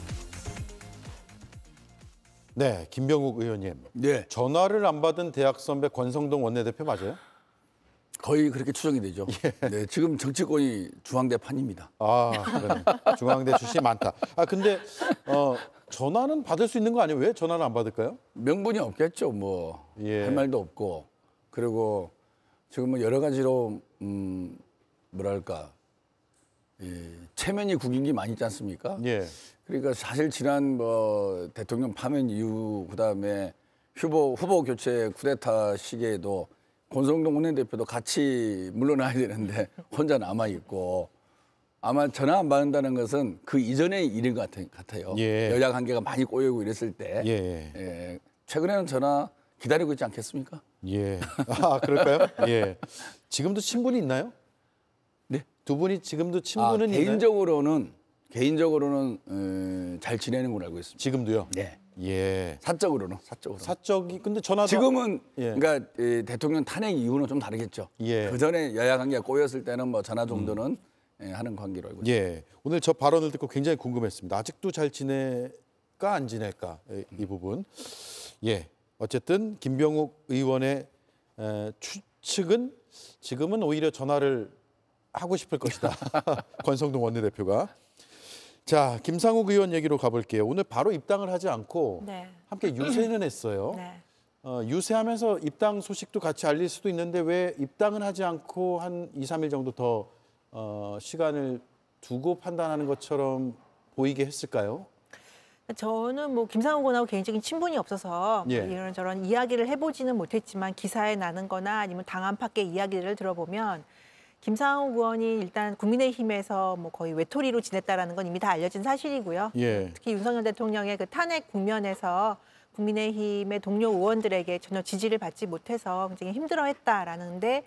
네, 김병욱 의원님. 네. 전화를 안 받은 대학 선배 권성동 원내대표 맞아요? 거의 그렇게 추정이 되죠. 네, 지금 정치권이 중앙대 판입니다. 아, 그러네. 중앙대 출신이 많다. 아, 근데 전화는 받을 수 있는 거 아니에요? 왜 전화를 안 받을까요? 명분이 없겠죠. 뭐 할 말도 없고. 그리고 지금 뭐 여러 가지로 뭐랄까 체면이 구긴 게 많이 있지 않습니까? 예. 그러니까 사실 지난 뭐 대통령 파면 이후 그다음에 후보 교체 쿠데타 시기에도 권성동 원내대표도 같이 물러나야 되는데 혼자 남아 있고 아마 전화 안 받는다는 것은 그 이전의 일인 것 같아요. 예. 여야 관계가 많이 꼬이고 이랬을 때 예. 최근에는 전화 기다리고 있지 않겠습니까? 예. 아, 그럴까요? 예. 지금도 친분이 있나요? 네. 두 분이 지금도 친분은 있나요? 개인적으로는 잘 지내는 걸로 알고 있습니다. 지금도요? 네. 예. 사적으로는. 사적이 근데 전화도 지금은 예. 그러니까 대통령 탄핵 이후는 좀 다르겠죠. 예. 그 전에 여야 관계가 꼬였을 때는 뭐 전화 정도는 하는 관계로 알고 있습니다. 예. 오늘 저 발언을 듣고 굉장히 궁금했습니다. 아직도 잘 지낼까 안 지낼까 이 부분. 예. 어쨌든 김병욱 의원의 추측은 지금은 오히려 전화를 하고 싶을 것이다. 권성동 원내대표가. 자, 김상욱 의원 얘기로 가볼게요. 오늘 바로 입당을 하지 않고 네. 함께 유세는 했어요. 네. 유세하면서 입당 소식도 같이 알릴 수도 있는데 왜 입당은 하지 않고 한 2, 3일 정도 더 시간을 두고 판단하는 것처럼 보이게 했을까요? 저는 뭐 김상욱 의원하고 개인적인 친분이 없어서 예. 뭐 이런저런 이야기를 해보지는 못했지만 기사에 나는 거나 아니면 당 안팎의 이야기를 들어보면 김상욱 의원이 일단 국민의힘에서 뭐 거의 외톨이로 지냈다라는 건 이미 다 알려진 사실이고요. 예. 특히 윤석열 대통령의 그 탄핵 국면에서 국민의힘의 동료 의원들에게 전혀 지지를 받지 못해서 굉장히 힘들어했다라는데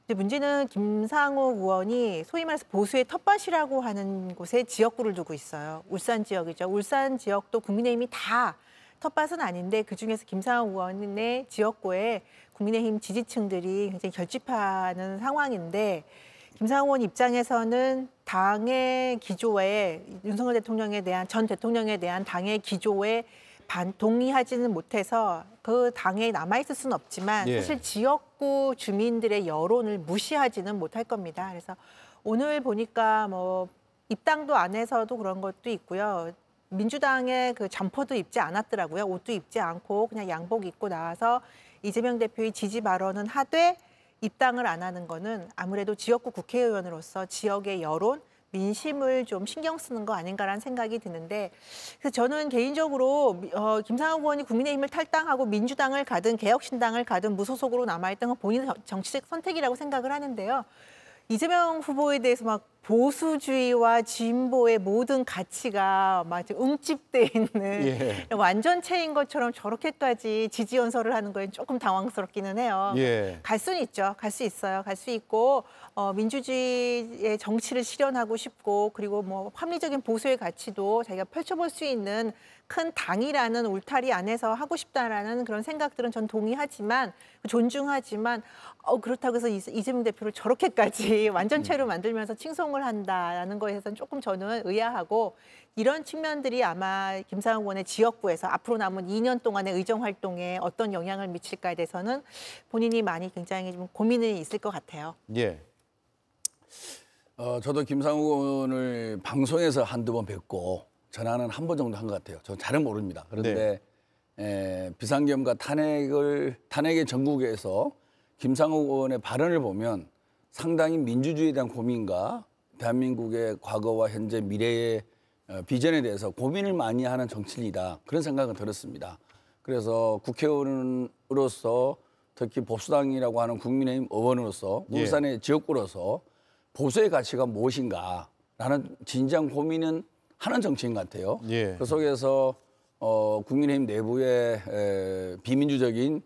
문제는 김상욱 의원이 소위 말해서 보수의 텃밭이라고 하는 곳에 지역구를 두고 있어요. 울산 지역이죠. 울산 지역도 국민의힘이 다 텃밭은 아닌데 그중에서 김상욱 의원의 지역구에 국민의힘 지지층들이 굉장히 결집하는 상황인데 김상욱 의원 입장에서는 당의 기조에 윤석열 대통령에 대한 전 대통령에 대한 당의 기조에 동의하지는 못해서 그 당에 남아있을 수는 없지만 예. 사실 지역구 주민들의 여론을 무시하지는 못할 겁니다. 그래서 오늘 보니까 뭐 입당도 안 해서도 그런 것도 있고요. 민주당의 그 점퍼도 입지 않았더라고요. 옷도 입지 않고 그냥 양복 입고 나와서 이재명 대표의 지지 발언은 하되 입당을 안 하는 거는 아무래도 지역구 국회의원으로서 지역의 여론, 민심을 좀 신경 쓰는 거 아닌가라는 생각이 드는데 그래서 저는 개인적으로 김상욱 의원이 국민의힘을 탈당하고 민주당을 가든 개혁신당을 가든 무소속으로 남아있던 건 본인의 정치적 선택이라고 생각을 하는데요. 이재명 후보에 대해서 막 보수주의와 진보의 모든 가치가 막 응집돼 있는 예. 완전체인 것처럼 저렇게까지 지지 연설을 하는 거에 조금 당황스럽기는 해요. 예. 갈 수는 있죠. 갈 수 있어요. 갈 수 있고 민주주의의 정치를 실현하고 싶고 그리고 뭐 합리적인 보수의 가치도 자기가 펼쳐볼 수 있는 큰 당이라는 울타리 안에서 하고 싶다라는 그런 생각들은 전 동의하지만 존중하지만 그렇다고 해서 이재명 대표를 저렇게까지 완전체로 만들면서 칭송을 한다라는 거에 대해서는 조금 저는 의아하고 이런 측면들이 아마 김상욱 의원의 지역구에서 앞으로 남은 2년 동안의 의정 활동에 어떤 영향을 미칠까에 대해서는 본인이 많이 굉장히 좀 고민이 있을 것 같아요. 예. 저도 김상욱 의원을 방송에서 한두 번 뵙고 전화는 한 번 정도 한 것 같아요. 저는 잘은 모릅니다. 그런데 비상계엄과 탄핵의 전국에서 김상욱 의원의 발언을 보면 상당히 민주주의에 대한 고민과 대한민국의 과거와 현재 미래의 비전에 대해서 고민을 많이 하는 정치인이다. 그런 생각은 들었습니다. 그래서 국회의원으로서 특히 보수당이라고 하는 국민의힘 의원으로서 울산의 지역구로서 보수의 가치가 무엇인가라는 진지한 고민은 하는 정치인 같아요. 예. 그 속에서 국민의힘 내부의 비민주적인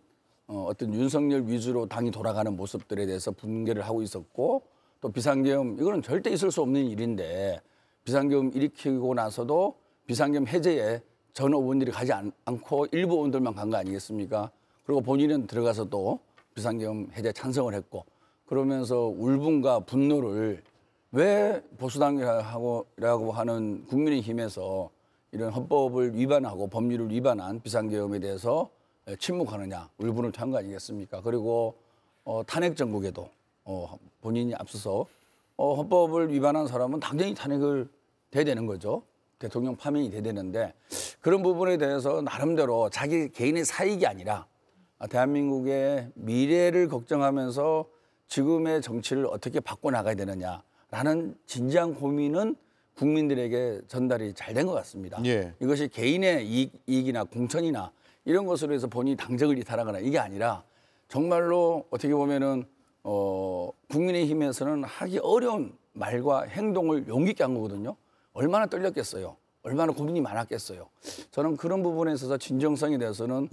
어떤 윤석열 위주로 당이 돌아가는 모습들에 대해서 분개를 하고 있었고 또 비상계엄 이거는 절대 있을 수 없는 일인데 비상계엄 일으키고 나서도 비상계엄 해제에 전 의원들이 가지 않고 일부 의원들만 간 거 아니겠습니까? 그리고 본인은 들어가서 또 비상계엄 해제 찬성을 했고 그러면서 울분과 분노를 왜 보수당이라고 하는 국민의힘에서 이런 헌법을 위반하고 법률을 위반한 비상계엄에 대해서 침묵하느냐, 울분을 토한 거 아니겠습니까? 그리고 탄핵 정국에도 본인이 앞서서 헌법을 위반한 사람은 당연히 탄핵을 돼야 되는 거죠. 대통령 파면이 돼야 되는데 그런 부분에 대해서 나름대로 자기 개인의 사익이 아니라 대한민국의 미래를 걱정하면서 지금의 정치를 어떻게 바꿔나가야 되느냐라는 진지한 고민은 국민들에게 전달이 잘 된 것 같습니다. 예. 이것이 개인의 이익이나 공천이나 이런 것으로 해서 본인이 당적을 이탈하거나 이게 아니라 정말로 어떻게 보면은 국민의힘에서는 하기 어려운 말과 행동을 용기 있게 한 거거든요. 얼마나 떨렸겠어요. 얼마나 고민이 많았겠어요. 저는 그런 부분에 있어서 진정성에 대해서는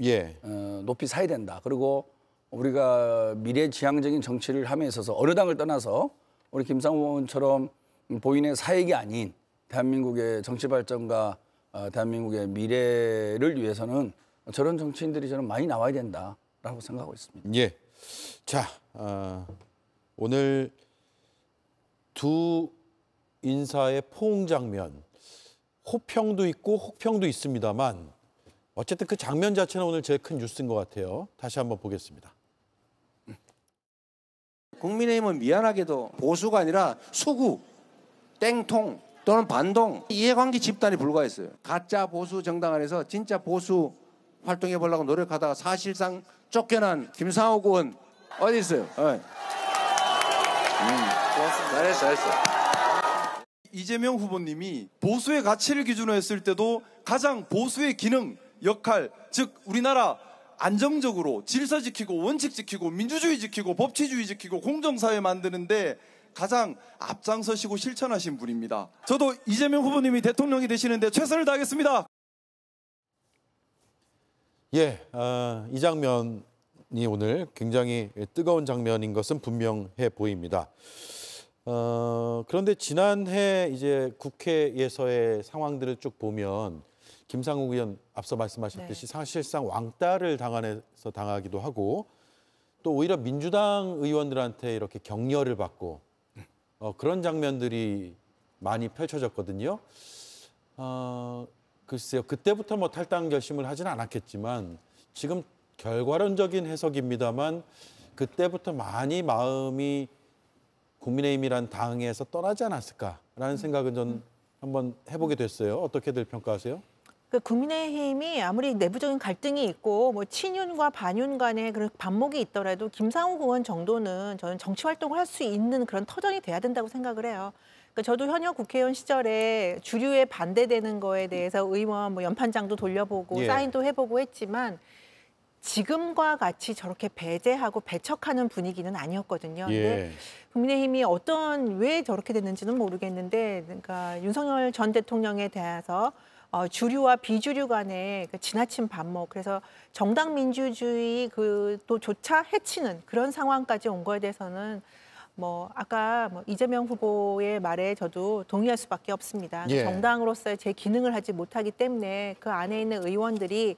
높이 사야 된다. 그리고 우리가 미래지향적인 정치를 함에 있어서 어느 당을 떠나서 우리 김상우 의원처럼 본인의 사익이 아닌 대한민국의 정치 발전과 대한민국의 미래를 위해서는 저런 정치인들이 저는 많이 나와야 된다라고 생각하고 있습니다. 예. 자, 오늘 두 인사의 포옹 장면, 호평도 있고 혹평도 있습니다만 어쨌든 그 장면 자체는 오늘 제일 큰 뉴스인 것 같아요. 다시 한번 보겠습니다. 국민의힘은 미안하게도 보수가 아니라 수구, 땡통 또는 반동 이해관계 집단이 불과했어요. 가짜 보수 정당 안에서 진짜 보수 활동해 보려고 노력하다가 사실상 쫓겨난 김상욱 의원 어디 있어요? 잘했어. 이재명 후보님이 보수의 가치를 기준으로 했을 때도 가장 보수의 기능, 역할, 즉 우리나라 안정적으로 질서 지키고 원칙 지키고 민주주의 지키고 법치주의 지키고 공정사회 만드는데 가장 앞장서시고 실천하신 분입니다. 저도 이재명 후보님이 대통령이 되시는데 최선을 다하겠습니다. 예, 이 장면이 오늘 굉장히 뜨거운 장면인 것은 분명해 보입니다. 그런데 지난해 이제 국회에서의 상황들을 쭉 보면 김상욱 의원 앞서 말씀하셨듯이 사실상 왕따를 당하기도 하고 또 오히려 민주당 의원들한테 이렇게 격려를 받고 그런 장면들이 많이 펼쳐졌거든요. 글쎄요, 그때부터 뭐 탈당 결심을 하지는 않았겠지만 지금 결과론적인 해석입니다만 그때부터 많이 마음이 국민의힘이란 당에서 떠나지 않았을까라는 생각은 전 한번 해보게 됐어요. 어떻게들 평가하세요? 그 국민의힘이 아무리 내부적인 갈등이 있고 뭐 친윤과 반윤 간의 그런 반목이 있더라도 김상욱 의원 정도는 저는 정치 활동을 할 수 있는 그런 터전이 돼야 된다고 생각을 해요. 그러니까 저도 현역 국회의원 시절에 주류에 반대되는 거에 대해서 의원 뭐 연판장도 돌려보고 사인도 해보고 했지만 지금과 같이 저렇게 배제하고 배척하는 분위기는 아니었거든요. 근데 국민의힘이 왜 저렇게 됐는지는 모르겠는데, 그러니까 윤석열 전 대통령에 대해서 주류와 비주류 간의 그 지나친 반목, 그래서 정당 민주주의 그도조차 해치는 그런 상황까지 온 거에 대해서는 아까 이재명 후보의 말에 저도 동의할 수밖에 없습니다. 정당으로서의 제 기능을 하지 못하기 때문에 그 안에 있는 의원들이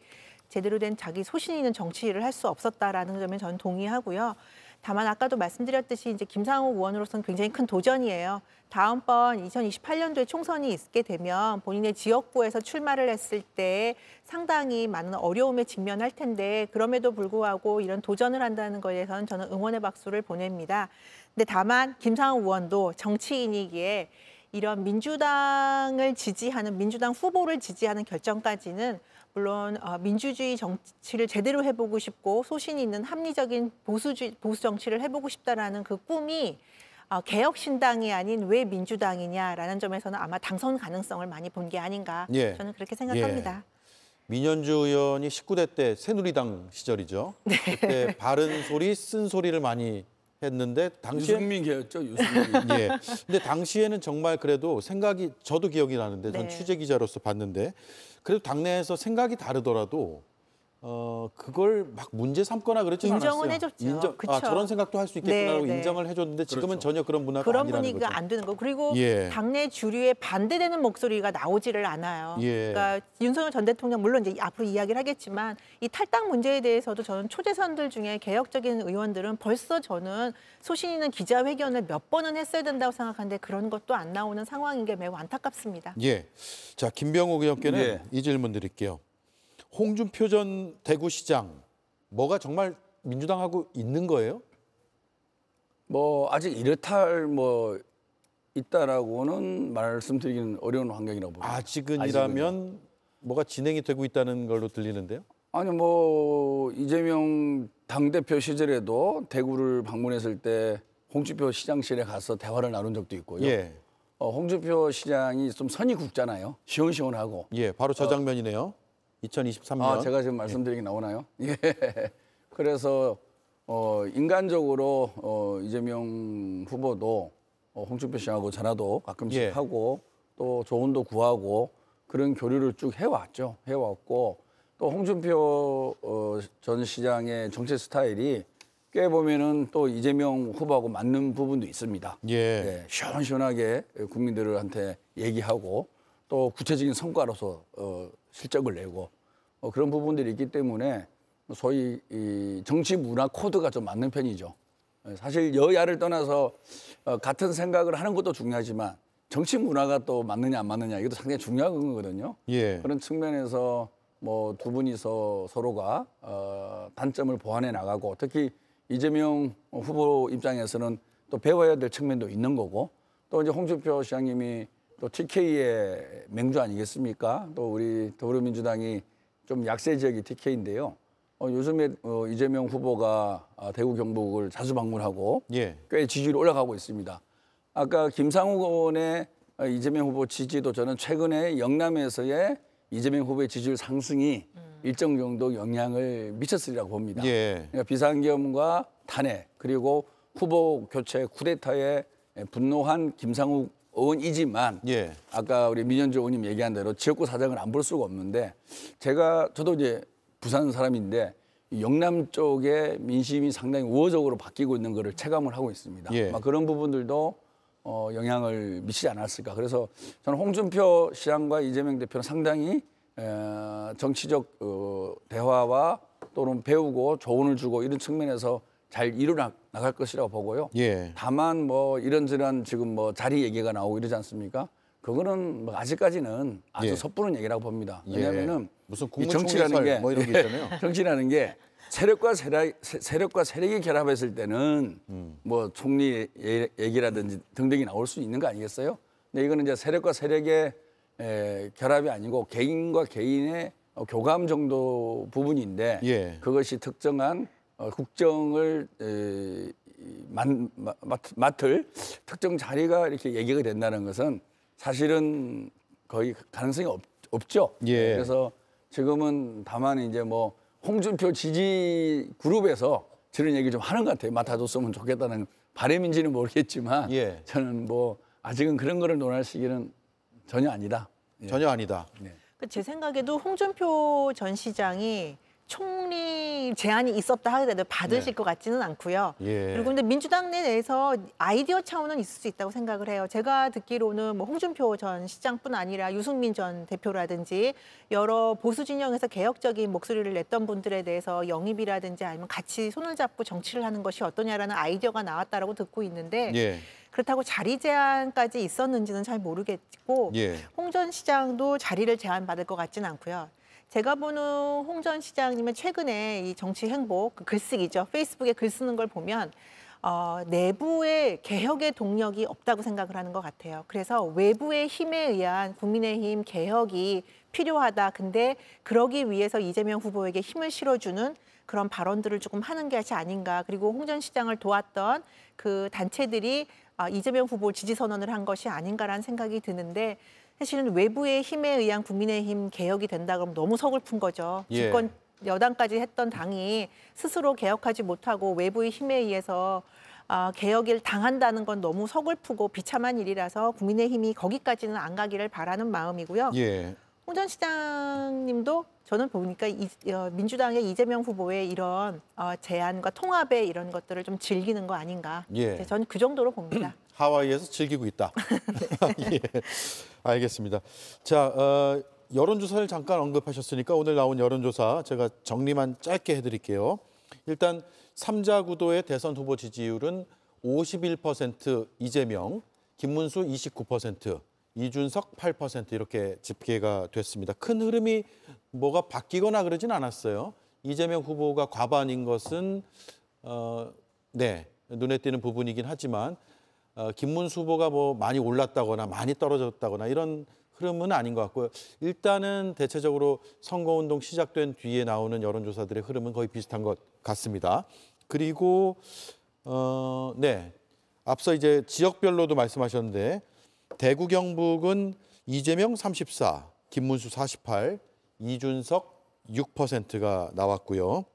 제대로 된 자기 소신 있는 정치를 할 수 없었다라는 점에 저는 동의하고요. 다만 아까도 말씀드렸듯이 이제 김상욱 의원으로서는 굉장히 큰 도전이에요. 다음번 2028년도에 총선이 있게 되면 본인의 지역구에서 출마를 했을 때 상당히 많은 어려움에 직면할 텐데 그럼에도 불구하고 이런 도전을 한다는 것에 대해서는 저는 응원의 박수를 보냅니다. 근데 다만 김상욱 의원도 정치인이기에 이런 민주당을 지지하는 민주당 후보를 지지하는 결정까지는 물론 민주주의 정치를 제대로 해보고 싶고 소신 있는 합리적인 보수 정치를 해보고 싶다라는 그 꿈이 개혁신당이 아닌 왜 민주당이냐라는 점에서는 아마 당선 가능성을 많이 본 게 아닌가 저는 그렇게 생각합니다. 민현주 의원이 19대 때 새누리당 시절이죠. 그때 바른 소리, 쓴 소리를 많이 했는데 당시에 유승민 계였죠, 유승민. 근데 당시에는 정말 그래도 생각이 저도 기억이 나는데 전 취재 기자로서 봤는데 그래도 당내에서 생각이 다르더라도 그걸 막 문제 삼거나 그렇지 않았어요. 인정은 해줬죠. 그쵸? 저런 생각도 할 수 있겠구나라고 네. 인정을 해줬는데 지금은 그렇죠. 전혀 그런 문화가 그런 아니라는 분위기가 거죠. 안 되는 거. 그리고 예. 당내 주류에 반대되는 목소리가 나오지를 않아요. 예. 그러니까 윤석열 전 대통령 물론 이제 앞으로 이야기를 하겠지만 이 탈당 문제에 대해서도 저는 초재선들 중에 개혁적인 의원들은 벌써 저는 소신 있는 기자회견을 몇 번은 했어야 된다고 생각하는데 그런 것도 안 나오는 상황인 게 매우 안타깝습니다. 예. 자, 김병욱 의원께는 예. 이 질문 드릴게요. 홍준표 전 대구시장 뭐가 정말 민주당하고 있는 거예요? 뭐 아직 이렇다 뭐 있다라고는 말씀드리기는 어려운 환경이라고 봅니다. 아직은이라면 뭐가 진행이 되고 있다는 걸로 들리는데요. 아니 뭐 이재명 당대표 시절에도 대구를 방문했을 때 홍준표 시장실에 가서 대화를 나눈 적도 있고요. 예. 홍준표 시장이 좀 선이 굵잖아요. 시원시원하고. 예, 바로 저 장면이네요. 2023년. 제가 지금 말씀드린 게 나오나요? 예. 그래서 인간적으로 이재명 후보도 홍준표 씨하고 전화도 가끔씩 예. 하고 또 조언도 구하고 그런 교류를 쭉 해왔죠. 해왔고 또 홍준표 전 시장의 정치 스타일이 꽤 보면은 또 이재명 후보하고 맞는 부분도 있습니다. 예. 시원시원하게 국민들한테 얘기하고 또 구체적인 성과로서 실적을 내고 그런 부분들이 있기 때문에 소위 이 정치 문화 코드가 좀 맞는 편이죠. 사실 여야를 떠나서 같은 생각을 하는 것도 중요하지만 정치 문화가 또 맞느냐 안 맞느냐 이것도 상당히 중요한 거거든요. 예. 그런 측면에서 뭐 두 분이서 서로가 단점을 보완해 나가고 특히 이재명 후보 입장에서는 또 배워야 될 측면도 있는 거고 또 이제 홍준표 시장님이 또 TK의 맹주 아니겠습니까? 또 우리 더불어민주당이 좀 약세 지역이 TK인데요. 요즘에 이재명 후보가 대구 경북을 자주 방문하고 예. 꽤 지지율이 올라가고 있습니다. 아까 김상욱 의원의 이재명 후보 지지도 저는 최근에 영남에서의 이재명 후보의 지지율 상승이 일정 정도 영향을 미쳤으리라고 봅니다. 예. 그러니까 비상계엄과 탄핵 그리고 후보 교체 쿠데타에 분노한 김상욱 의원이지만 예. 아까 우리 민현주 의원님 얘기한 대로 지역구 사정을 안 볼 수가 없는데 저도 이제 부산 사람인데 영남 쪽의 민심이 상당히 우호적으로 바뀌고 있는 것을 체감을 하고 있습니다. 예. 그런 부분들도 영향을 미치지 않았을까. 그래서 저는 홍준표 시장과 이재명 대표는 상당히 정치적 대화와 또는 배우고 조언을 주고 이런 측면에서 잘 이루어나갈 것이라고 보고요. 예. 다만 뭐 이런저런 지금 뭐 자리 얘기가 나오고 이러지 않습니까? 그거는 뭐 아직까지는 아주 예. 섣부른 얘기라고 봅니다. 예. 왜냐하면은 무슨 이 정치라는 게 뭐 이런 게 있잖아요. 정치라는 게 세력과 세력이 결합했을 때는 뭐 총리 얘기라든지 등등이 나올 수 있는 거 아니겠어요? 근데 이거는 이제 세력과 세력의 결합이 아니고 개인과 개인의 교감 정도 부분인데 예. 그것이 특정한 국정을 맡을 특정 자리가 이렇게 얘기가 된다는 것은 사실은 거의 가능성이 없죠. 예. 그래서 지금은 다만 이제 뭐 홍준표 지지 그룹에서 저런 얘기 좀 하는 것 같아요. 맡아줬으면 좋겠다는 바람인지는 모르겠지만 예. 저는 뭐 아직은 그런 거를 논할 시기는 전혀 아니다. 예. 전혀 아니다. 네. 제 생각에도 홍준표 전 시장이 총리 제안이 있었다 하더라도 받으실 것 같지는 않고요. 예. 그리고 근데 민주당 내에서 아이디어 차원은 있을 수 있다고 생각을 해요. 제가 듣기로는 뭐 홍준표 전 시장뿐 아니라 유승민 전 대표라든지 여러 보수 진영에서 개혁적인 목소리를 냈던 분들에 대해서 영입이라든지 아니면 같이 손을 잡고 정치를 하는 것이 어떠냐라는 아이디어가 나왔다라고 듣고 있는데 예. 그렇다고 자리 제한까지 있었는지는 잘 모르겠고 예. 홍 전 시장도 자리를 제한받을 것 같지는 않고요. 제가 보는 홍 전 시장님의 최근에 이 정치 행보, 그 글쓰기죠. 페이스북에 글 쓰는 걸 보면 내부의 개혁의 동력이 없다고 생각을 하는 것 같아요. 그래서 외부의 힘에 의한 국민의힘 개혁이 필요하다. 근데 그러기 위해서 이재명 후보에게 힘을 실어주는 그런 발언들을 조금 하는 것이 아닌가. 그리고 홍 전 시장을 도왔던 그 단체들이 이재명 후보 지지 선언을 한 것이 아닌가라는 생각이 드는데 사실은 외부의 힘에 의한 국민의힘 개혁이 된다 그러면 너무 서글픈 거죠. 예. 집권 여당까지 했던 당이 스스로 개혁하지 못하고 외부의 힘에 의해서 개혁을 당한다는 건 너무 서글프고 비참한 일이라서 국민의힘이 거기까지는 안 가기를 바라는 마음이고요. 예. 홍 전 시장님도 저는 보니까 민주당의 이재명 후보의 이런 제안과 통합의 이런 것들을 좀 즐기는 거 아닌가. 예. 저는 그 정도로 봅니다. 하와이에서 즐기고 있다. 예. 알겠습니다. 자, 여론조사를 잠깐 언급하셨으니까 오늘 나온 여론조사 제가 정리만 짧게 해드릴게요. 일단 3자 구도의 대선 후보 지지율은 51% 이재명, 김문수 29%, 이준석 8% 이렇게 집계가 됐습니다. 큰 흐름이 뭐가 바뀌거나 그러진 않았어요. 이재명 후보가 과반인 것은 네, 눈에 띄는 부분이긴 하지만 김문수 후보가 뭐 많이 올랐다거나 많이 떨어졌다거나 이런 흐름은 아닌 것 같고요. 일단은 대체적으로 선거운동 시작된 뒤에 나오는 여론조사들의 흐름은 거의 비슷한 것 같습니다. 그리고 네, 앞서 이제 지역별로도 말씀하셨는데 대구 경북은 이재명 34, 김문수 48, 이준석 6%가 나왔고요.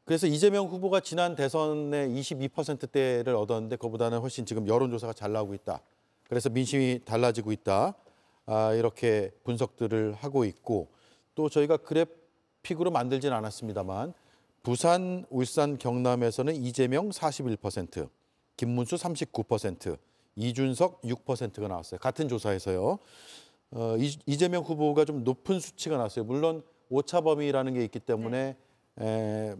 그래서 이재명 후보가 지난 대선에 22%대를 얻었는데 그보다는 훨씬 지금 여론조사가 잘 나오고 있다. 그래서 민심이 달라지고 있다. 이렇게 분석들을 하고 있고 또 저희가 그래픽으로 만들진 않았습니다만 부산, 울산, 경남에서는 이재명 41%, 김문수 39%, 이준석 6%가 나왔어요. 같은 조사에서요. 이재명 후보가 좀 높은 수치가 나왔어요. 물론 오차 범위라는 게 있기 때문에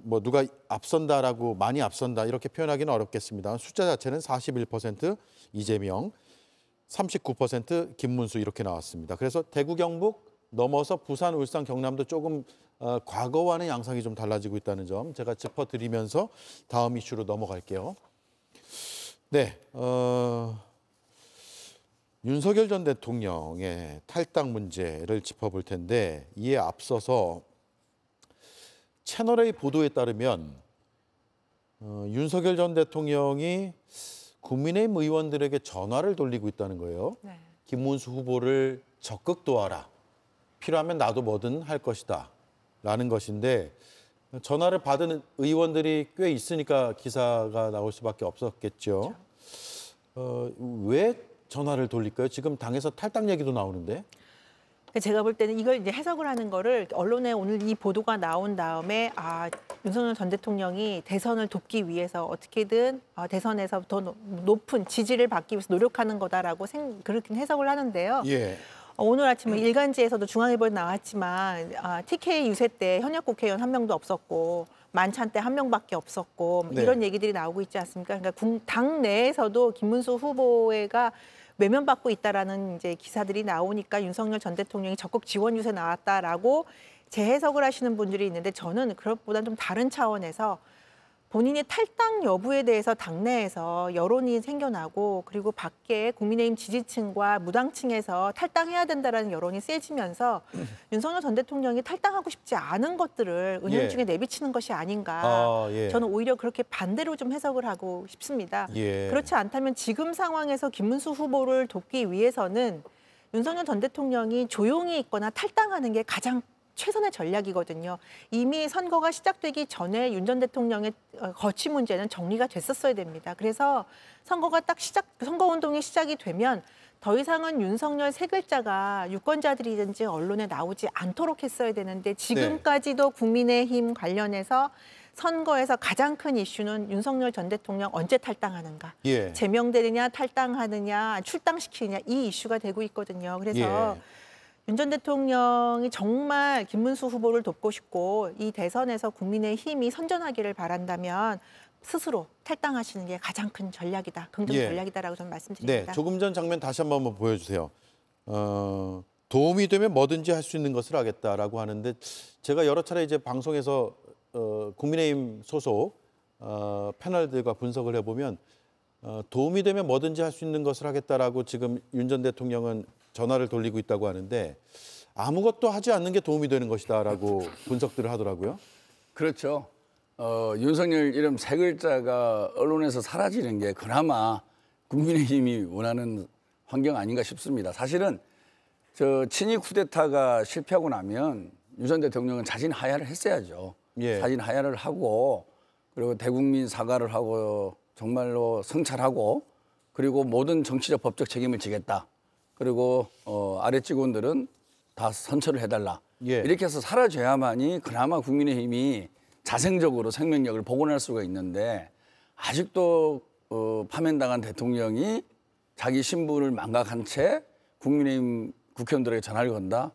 뭐 누가 앞선다라고 많이 앞선다 이렇게 표현하기는 어렵겠습니다. 숫자 자체는 41% 이재명, 39% 김문수 이렇게 나왔습니다. 그래서 대구 경북 넘어서 부산, 울산, 경남도 조금 과거와는 양상이 좀 달라지고 있다는 점 제가 짚어드리면서 다음 이슈로 넘어갈게요. 네, 윤석열 전 대통령의 탈당 문제를 짚어볼 텐데 이에 앞서서 채널A 보도에 따르면 윤석열 전 대통령이 국민의힘 의원들에게 전화를 돌리고 있다는 거예요. 네. 김문수 후보를 적극 도와라. 필요하면 나도 뭐든 할 것이다. 라는 것인데 전화를 받은 의원들이 꽤 있으니까 기사가 나올 수밖에 없었겠죠. 왜 전화를 돌릴까요? 지금 당에서 탈당 얘기도 나오는데. 제가 볼 때는 이걸 이제 해석을 하는 거를 언론에 오늘 이 보도가 나온 다음에 윤석열 전 대통령이 대선을 돕기 위해서 어떻게든 대선에서 더 높은 지지를 받기 위해서 노력하는 거다라고 그렇게 해석을 하는데요. 예. 오늘 아침에 일간지에서도 중앙일보에 나왔지만 TK 유세 때 현역 국회의원 한 명도 없었고 만찬 때 한 명밖에 없었고 네. 이런 얘기들이 나오고 있지 않습니까? 그러니까 당 내에서도 김문수 후보가 외면받고 있다라는 이제 기사들이 나오니까 윤석열 전 대통령이 적극 지원 유세 나왔다라고 재해석을 하시는 분들이 있는데 저는 그것보다는 좀 다른 차원에서 본인이 탈당 여부에 대해서 당내에서 여론이 생겨나고 그리고 밖에 국민의힘 지지층과 무당층에서 탈당해야 된다라는 여론이 세지면서 윤석열 전 대통령이 탈당하고 싶지 않은 것들을 은연중에 내비치는 것이 아닌가. 저는 오히려 그렇게 반대로 좀 해석을 하고 싶습니다. 그렇지 않다면 지금 상황에서 김문수 후보를 돕기 위해서는 윤석열 전 대통령이 조용히 있거나 탈당하는 게 가장 최선의 전략이거든요. 이미 선거가 시작되기 전에 윤 전 대통령의 거취 문제는 정리가 됐었어야 됩니다. 그래서 선거운동이 시작이 되면 더 이상은 윤석열 세 글자가 유권자들이든지 언론에 나오지 않도록 했어야 되는데 지금까지도 국민의힘 관련해서 선거에서 가장 큰 이슈는 윤석열 전 대통령 언제 탈당하는가. 제명되느냐 탈당하느냐 출당시키느냐 이 이슈가 되고 있거든요. 그래서 윤 전 대통령이 정말 김문수 후보를 돕고 싶고 이 대선에서 국민의힘이 선전하기를 바란다면 스스로 탈당하시는 게 가장 큰 전략이다. 긍정 전략이다라고 저는 말씀드립니다. 네, 조금 전 장면 다시 한번 보여주세요. 도움이 되면 뭐든지 할 수 있는 것을 하겠다라고 하는데 제가 여러 차례 이제 방송에서 국민의힘 소속 패널들과 분석을 해보면 도움이 되면 뭐든지 할 수 있는 것을 하겠다라고 지금 윤 전 대통령은 전화를 돌리고 있다고 하는데 아무것도 하지 않는 게 도움이 되는 것이다라고 분석들을 하더라고요. 그렇죠. 윤석열 이름 세 글자가 언론에서 사라지는 게 그나마 국민의힘이 원하는 환경 아닌가 싶습니다. 사실은 친이 쿠데타가 실패하고 나면 윤 전 대통령은 자진 하야를 했어야죠. 자진 하야를 하고 그리고 대국민 사과를 하고 정말로 성찰하고 그리고 모든 정치적 법적 책임을 지겠다. 그리고 아래 직원들은 다 선처를 해달라. 예. 이렇게 해서 사라져야만이 그나마 국민의힘이 자생적으로 생명력을 복원할 수가 있는데 아직도 파면당한 대통령이 자기 신분을 망각한 채 국민의힘 국회의원들에게 전화를 건다.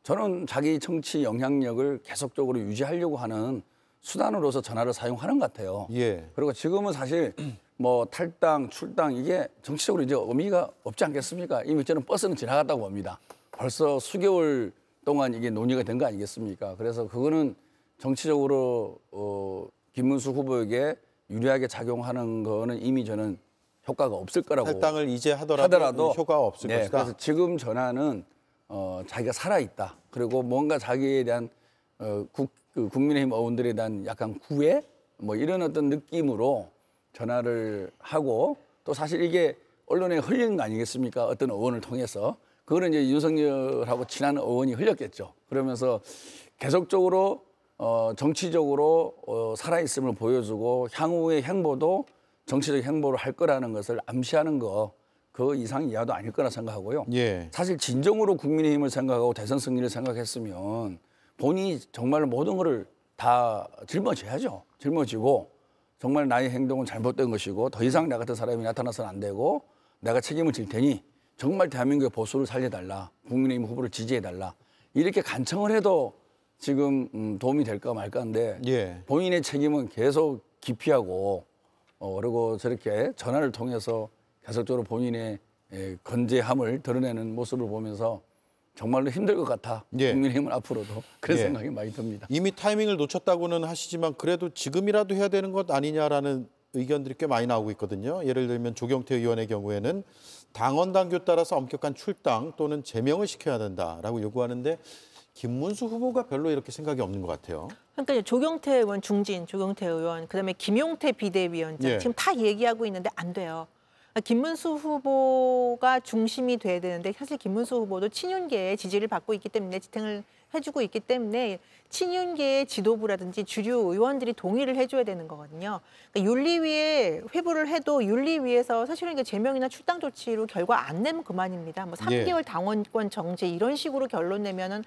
저는 자기 정치 영향력을 계속적으로 유지하려고 하는 수단으로서 전화를 사용하는 것 같아요. 예. 그리고 지금은 사실 뭐 탈당, 출당 이게 정치적으로 이제 의미가 없지 않겠습니까? 이미 저는 버스는 지나갔다고 봅니다. 벌써 수개월 동안 이게 논의가 된 거 아니겠습니까? 그래서 그거는 정치적으로 김문수 후보에게 유리하게 작용하는 거는 이미 저는 효과가 없을 거라고. 탈당을 이제 하더라도 효과가 없을 것이다. 그래서 지금 전화는 자기가 살아있다. 그리고 뭔가 자기에 대한 국민의힘 의원들에 대한 약간 구애 뭐 이런 어떤 느낌으로 전화를 하고 또 사실 이게 언론에 흘린 거 아니겠습니까? 어떤 의원을 통해서. 그거는 이제 윤석열하고 친한 의원이 흘렸겠죠. 그러면서 계속적으로 정치적으로 살아있음을 보여주고 향후의 행보도 정치적 행보를 할 거라는 것을 암시하는 거 그 이상 이하도 아닐 거라 생각하고요. 예. 사실 진정으로 국민의힘을 생각하고 대선 승리를 생각했으면 본인이 정말 모든 것을 다 짊어져야죠. 짊어지고 정말 나의 행동은 잘못된 것이고 더 이상 나 같은 사람이 나타나서는 안 되고 내가 책임을 질 테니 정말 대한민국의 보수를 살려달라. 국민의힘 후보를 지지해달라. 이렇게 간청을 해도 지금 도움이 될까 말까인데 예. 본인의 책임은 계속 기피하고 그리고 저렇게 전화를 통해서 계속적으로 본인의 건재함을 드러내는 모습을 보면서 정말로 힘들 것 같아. 예. 국민의힘은 앞으로도 그런 예. 생각이 많이 듭니다. 이미 타이밍을 놓쳤다고는 하시지만 그래도 지금이라도 해야 되는 것 아니냐라는 의견들이 꽤 많이 나오고 있거든요. 예를 들면 조경태 의원의 경우에는 당원 당규 따라서 엄격한 출당 또는 제명을 시켜야 된다라고 요구하는데 김문수 후보가 별로 이렇게 생각이 없는 것 같아요. 그러니까 이제 조경태 의원 중진, 조경태 의원, 그다음에 김용태 비대위원장 예. 지금 다 얘기하고 있는데 안 돼요. 김문수 후보가 중심이 돼야 되는데 사실 김문수 후보도 친윤계의 지지를 받고 있기 때문에 지탱을 해주고 있기 때문에 친윤계의 지도부라든지 주류 의원들이 동의를 해줘야 되는 거거든요. 그러니까 윤리위에 회부를 해도 윤리위에서 사실은 이게 제명이나 출당 조치로 결과 안 내면 그만입니다. 뭐 3개월 당원권 정지 이런 식으로 결론 내면은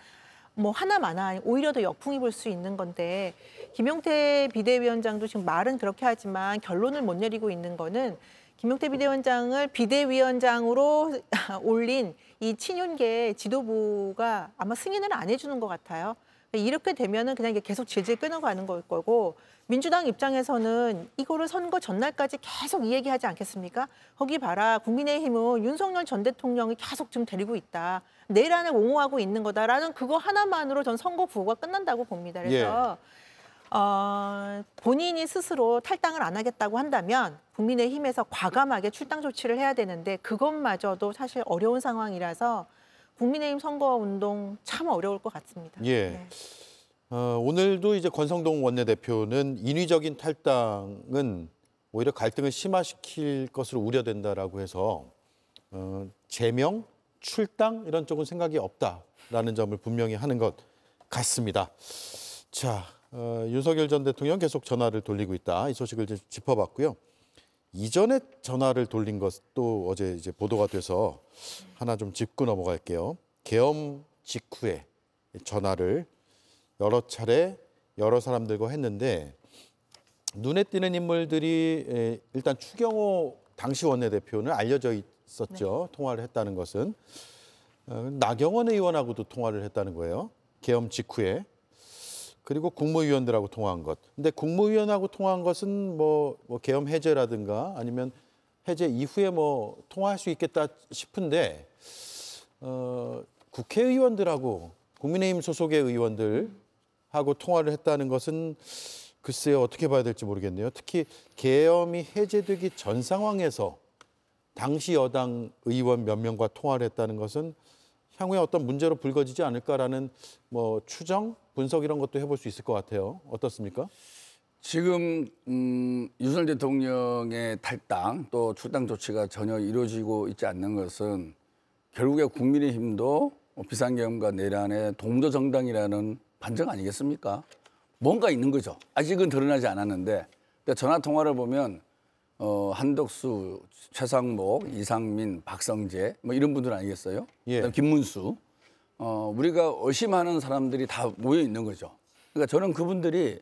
뭐 하나마나 오히려 더 역풍이 불 수 있는 건데 김용태 비대위원장도 지금 말은 그렇게 하지만 결론을 못 내리고 있는 거는 김용태 비대위원장을 비대위원장으로 올린 이 친윤계 지도부가 아마 승인을 안 해주는 것 같아요. 이렇게 되면은 그냥 계속 질질 끊어가는 걸 거고 민주당 입장에서는 이거를 선거 전날까지 계속 이 얘기하지 않겠습니까? 거기 봐라 국민의힘은 윤석열 전 대통령이 계속 지금 데리고 있다. 내란을 옹호하고 있는 거다라는 그거 하나만으로 전 선거 구호가 끝난다고 봅니다. 그래서 본인이 스스로 탈당을 안 하겠다고 한다면 국민의힘에서 과감하게 출당 조치를 해야 되는데 그것마저도 사실 어려운 상황이라서 국민의힘 선거운동 참 어려울 것 같습니다. 예. 네. 오늘도 이제 권성동 원내대표는 인위적인 탈당은 오히려 갈등을 심화시킬 것으로 우려된다라고 해서 제명, 출당 이런 쪽은 생각이 없다라는 점을 분명히 하는 것 같습니다. 자, 윤석열 전 대통령 계속 전화를 돌리고 있다. 이 소식을 이제 짚어봤고요. 이전에 전화를 돌린 것도 어제 이제 보도가 돼서 하나 좀 짚고 넘어갈게요. 계엄 직후에 전화를 여러 차례 여러 사람들과 했는데 눈에 띄는 인물들이 일단 추경호 당시 원내대표는 알려져 있었죠. 네. 통화를 했다는 것은. 나경원 의원하고도 통화를 했다는 거예요. 계엄 직후에. 그리고 국무위원들하고 통화한 것. 근데 국무위원하고 통화한 것은 뭐 계엄 해제라든가 아니면 해제 이후에 뭐 통화할 수 있겠다 싶은데 국회의원들하고 국민의힘 소속의 의원들하고 통화를 했다는 것은 글쎄요 어떻게 봐야 될지 모르겠네요. 특히 계엄이 해제되기 전 상황에서 당시 여당 의원 몇 명과 통화를 했다는 것은 향후에 어떤 문제로 불거지지 않을까라는 뭐 추정, 분석 이런 것도 해볼 수 있을 것 같아요. 어떻습니까? 지금 윤석열 대통령의 탈당 또 출당 조치가 전혀 이루어지고 있지 않는 것은 결국에 국민의힘도 비상계엄과 내란의 동조 정당이라는 반증 아니겠습니까? 뭔가 있는 거죠. 아직은 드러나지 않았는데 전화 통화를 보면 한덕수, 최상목, 이상민, 박성재 뭐 이런 분들 아니겠어요? 예. 그다음에 김문수. 우리가 의심하는 사람들이 다 모여 있는 거죠. 그러니까 저는 그분들이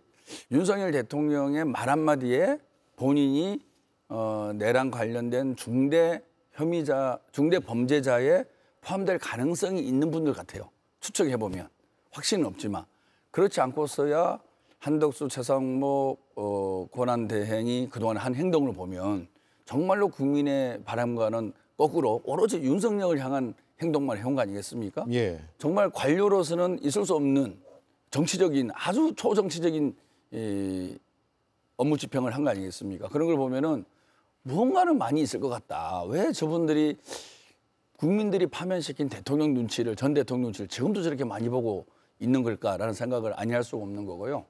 윤석열 대통령의 말 한마디에 본인이 내랑 관련된 중대 혐의자, 중대 범죄자에 포함될 가능성이 있는 분들 같아요. 추측해 보면 확신은 없지만 그렇지 않고서야 한덕수, 최상목, 권한대행이 그동안 한 행동을 보면 정말로 국민의 바람과는 거꾸로 오로지 윤석열을 향한 행동만 해온 거 아니겠습니까? 예. 정말 관료로서는 있을 수 없는 정치적인 아주 초정치적인 업무 집행을 한 거 아니겠습니까? 그런 걸 보면은 무언가는 많이 있을 것 같다. 왜 저분들이 국민들이 파면시킨 대통령 눈치를, 전 대통령 눈치를 지금도 저렇게 많이 보고 있는 걸까라는 생각을 아니할 수가 없는 거고요.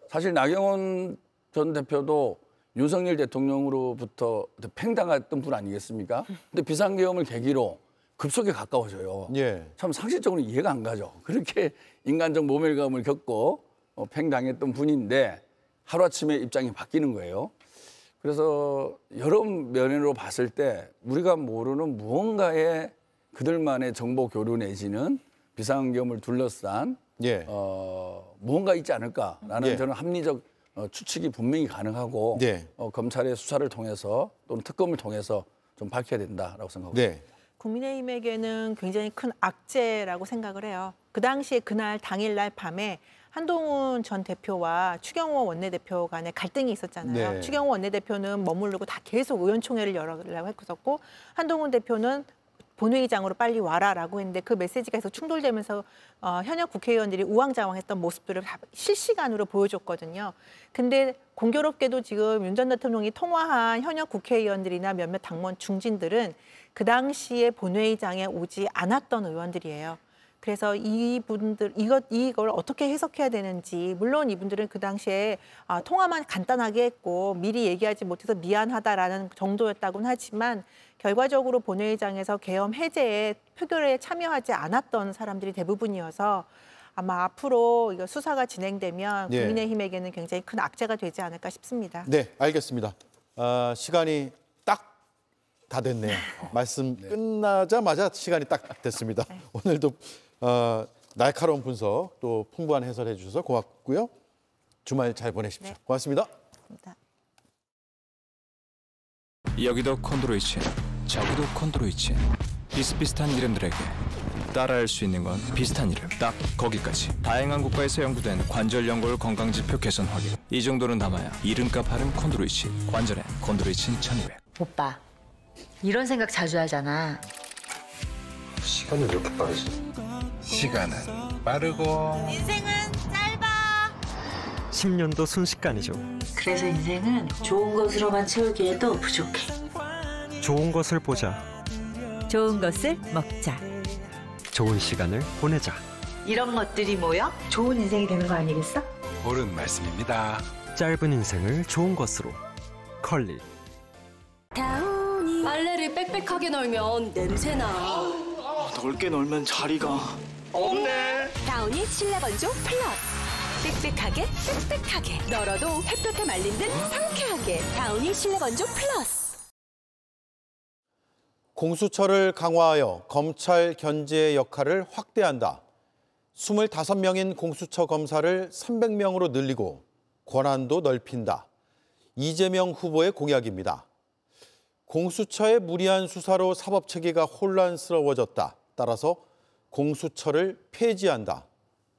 사실 나경원 전 대표도 윤석열 대통령으로부터 팽당했던 분 아니겠습니까? 근데 비상계엄을 계기로 급속에 가까워져요. 예. 참 상식적으로 이해가 안 가죠. 그렇게 인간적 모멸감을 겪고 팽당했던 분인데 하루아침에 입장이 바뀌는 거예요. 그래서 여러 면으로 봤을 때 우리가 모르는 무언가의 그들만의 정보 교류 내지는 비상계엄을 둘러싼 예. 무언가 있지 않을까라는 예. 저는 합리적 추측이 분명히 가능하고 네. 검찰의 수사를 통해서 또는 특검을 통해서 좀 밝혀야 된다라고 생각합니다. 네. 국민의힘에게는 굉장히 큰 악재라고 생각을 해요. 그 당시에 그날 당일날 밤에 한동훈 전 대표와 추경호 원내대표 간에 갈등이 있었잖아요. 네. 추경호 원내대표는 머무르고 다 계속 의원총회를 열으려고 했었고 한동훈 대표는 본회의장으로 빨리 와라라고 했는데 그 메시지가 계속 충돌되면서 현역 국회의원들이 우왕좌왕했던 모습들을 다 실시간으로 보여줬거든요. 근데 공교롭게도 지금 윤 전 대통령이 통화한 현역 국회의원들이나 몇몇 당원 중진들은 그 당시에 본회의장에 오지 않았던 의원들이에요. 그래서 이분들 이걸 어떻게 해석해야 되는지 물론 이분들은 그 당시에 통화만 간단하게 했고 미리 얘기하지 못해서 미안하다라는 정도였다고는 하지만 결과적으로 본회의장에서 계엄 해제에 표결에 참여하지 않았던 사람들이 대부분이어서 아마 앞으로 이거 수사가 진행되면 예. 국민의힘에게는 굉장히 큰 악재가 되지 않을까 싶습니다. 네, 알겠습니다. 시간이 딱 다 됐네요. 말씀 끝나자마자 시간이 딱 됐습니다. 오늘도 날카로운 분석 또 풍부한 해설해 주셔서 고맙고요. 주말 잘 보내십시오. 고맙습니다. 여기도 콘드로이친, 저기도 콘드로이친. 비슷비슷한 이름들에게 따라할 수 있는 건 비슷한 이름, 딱 거기까지. 다양한 국가에서 연구된 관절 연골 건강지표 개선 확인. 이 정도는 담아야 이름값 하는 콘드로이친. 관절엔 콘드로이친 1200. 오빠, 이런 생각 자주 하잖아. 시간이 왜 이렇게 빠르지? 시간은 빠르고 인생은 짧아. 10년도 순식간이죠. 그래서 인생은 좋은 것으로만 채우기에도 부족해. 좋은 것을 보자. 좋은 것을 먹자. 좋은 시간을 보내자. 이런 것들이 모여 좋은 인생이 되는 거 아니겠어? 옳은 말씀입니다. 짧은 인생을 좋은 것으로. 컬리. 빨래를 빽빽하게 널면 냄새나. 넓게 널면 자리가 없네. 다운이 실내 건조 플러스. 빽빽하게 빽빽하게 널어도 햇볕에 말린 듯 상쾌하게. 다운이 실내 건조 플러스. 공수처를 강화하여 검찰 견제 역할을 확대한다. 25명인 공수처 검사를 300명으로 늘리고 권한도 넓힌다. 이재명 후보의 공약입니다. 공수처의 무리한 수사로 사법체계가 혼란스러워졌다. 따라서 공수처를 폐지한다.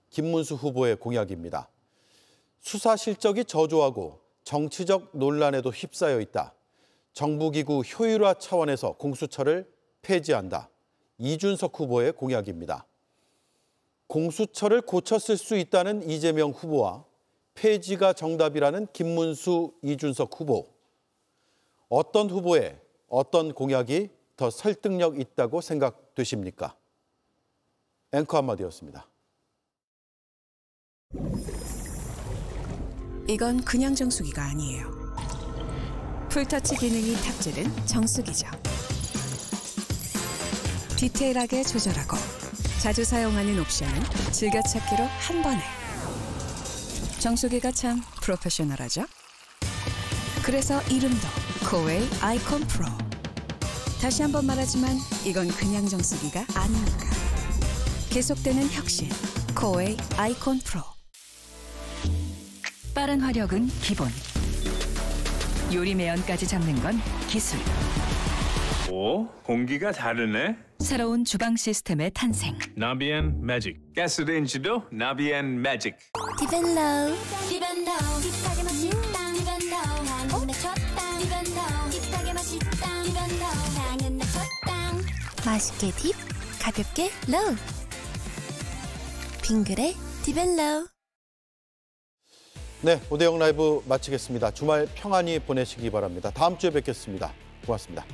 김문수 후보의 공약입니다. 수사 실적이 저조하고 정치적 논란에도 휩싸여 있다. 정부기구 효율화 차원에서 공수처를 폐지한다. 이준석 후보의 공약입니다. 공수처를 고쳐 쓸 수 있다는 이재명 후보와 폐지가 정답이라는 김문수, 이준석 후보. 어떤 후보의 어떤 공약이 더 설득력 있다고 생각되십니까? 앵커 한마디였습니다. 이건 그냥 정수기가 아니에요. 풀터치 기능이 탑재된 정수기죠. 디테일하게 조절하고 자주 사용하는 옵션은 즐겨찾기로 한 번에. 정수기가 참 프로페셔널하죠? 그래서 이름도 코웨이 아이콘 프로. 다시 한번 말하지만 이건 그냥 정수기가 아닙니다. 계속되는 혁신. 코웨이 아이콘 프로. 빠른 화력은 기본. 요리 매연까지 잡는 건 기술. 오, 공기가 다르네. 새로운 주방 시스템의 탄생. 나비엔 매직. 가스레인지도 나비엔 매직. 디벨로 딥하게 맛있다. 디벨로 향은 내 첫땅. 디벨로 딥하게 맛있다. 디벨로 향은 내 첫땅. 맛있게 딥, 가볍게 로우. 빙그레 디벨로. 네, 오대영 라이브 마치겠습니다. 주말 평안히 보내시기 바랍니다. 다음 주에 뵙겠습니다. 고맙습니다.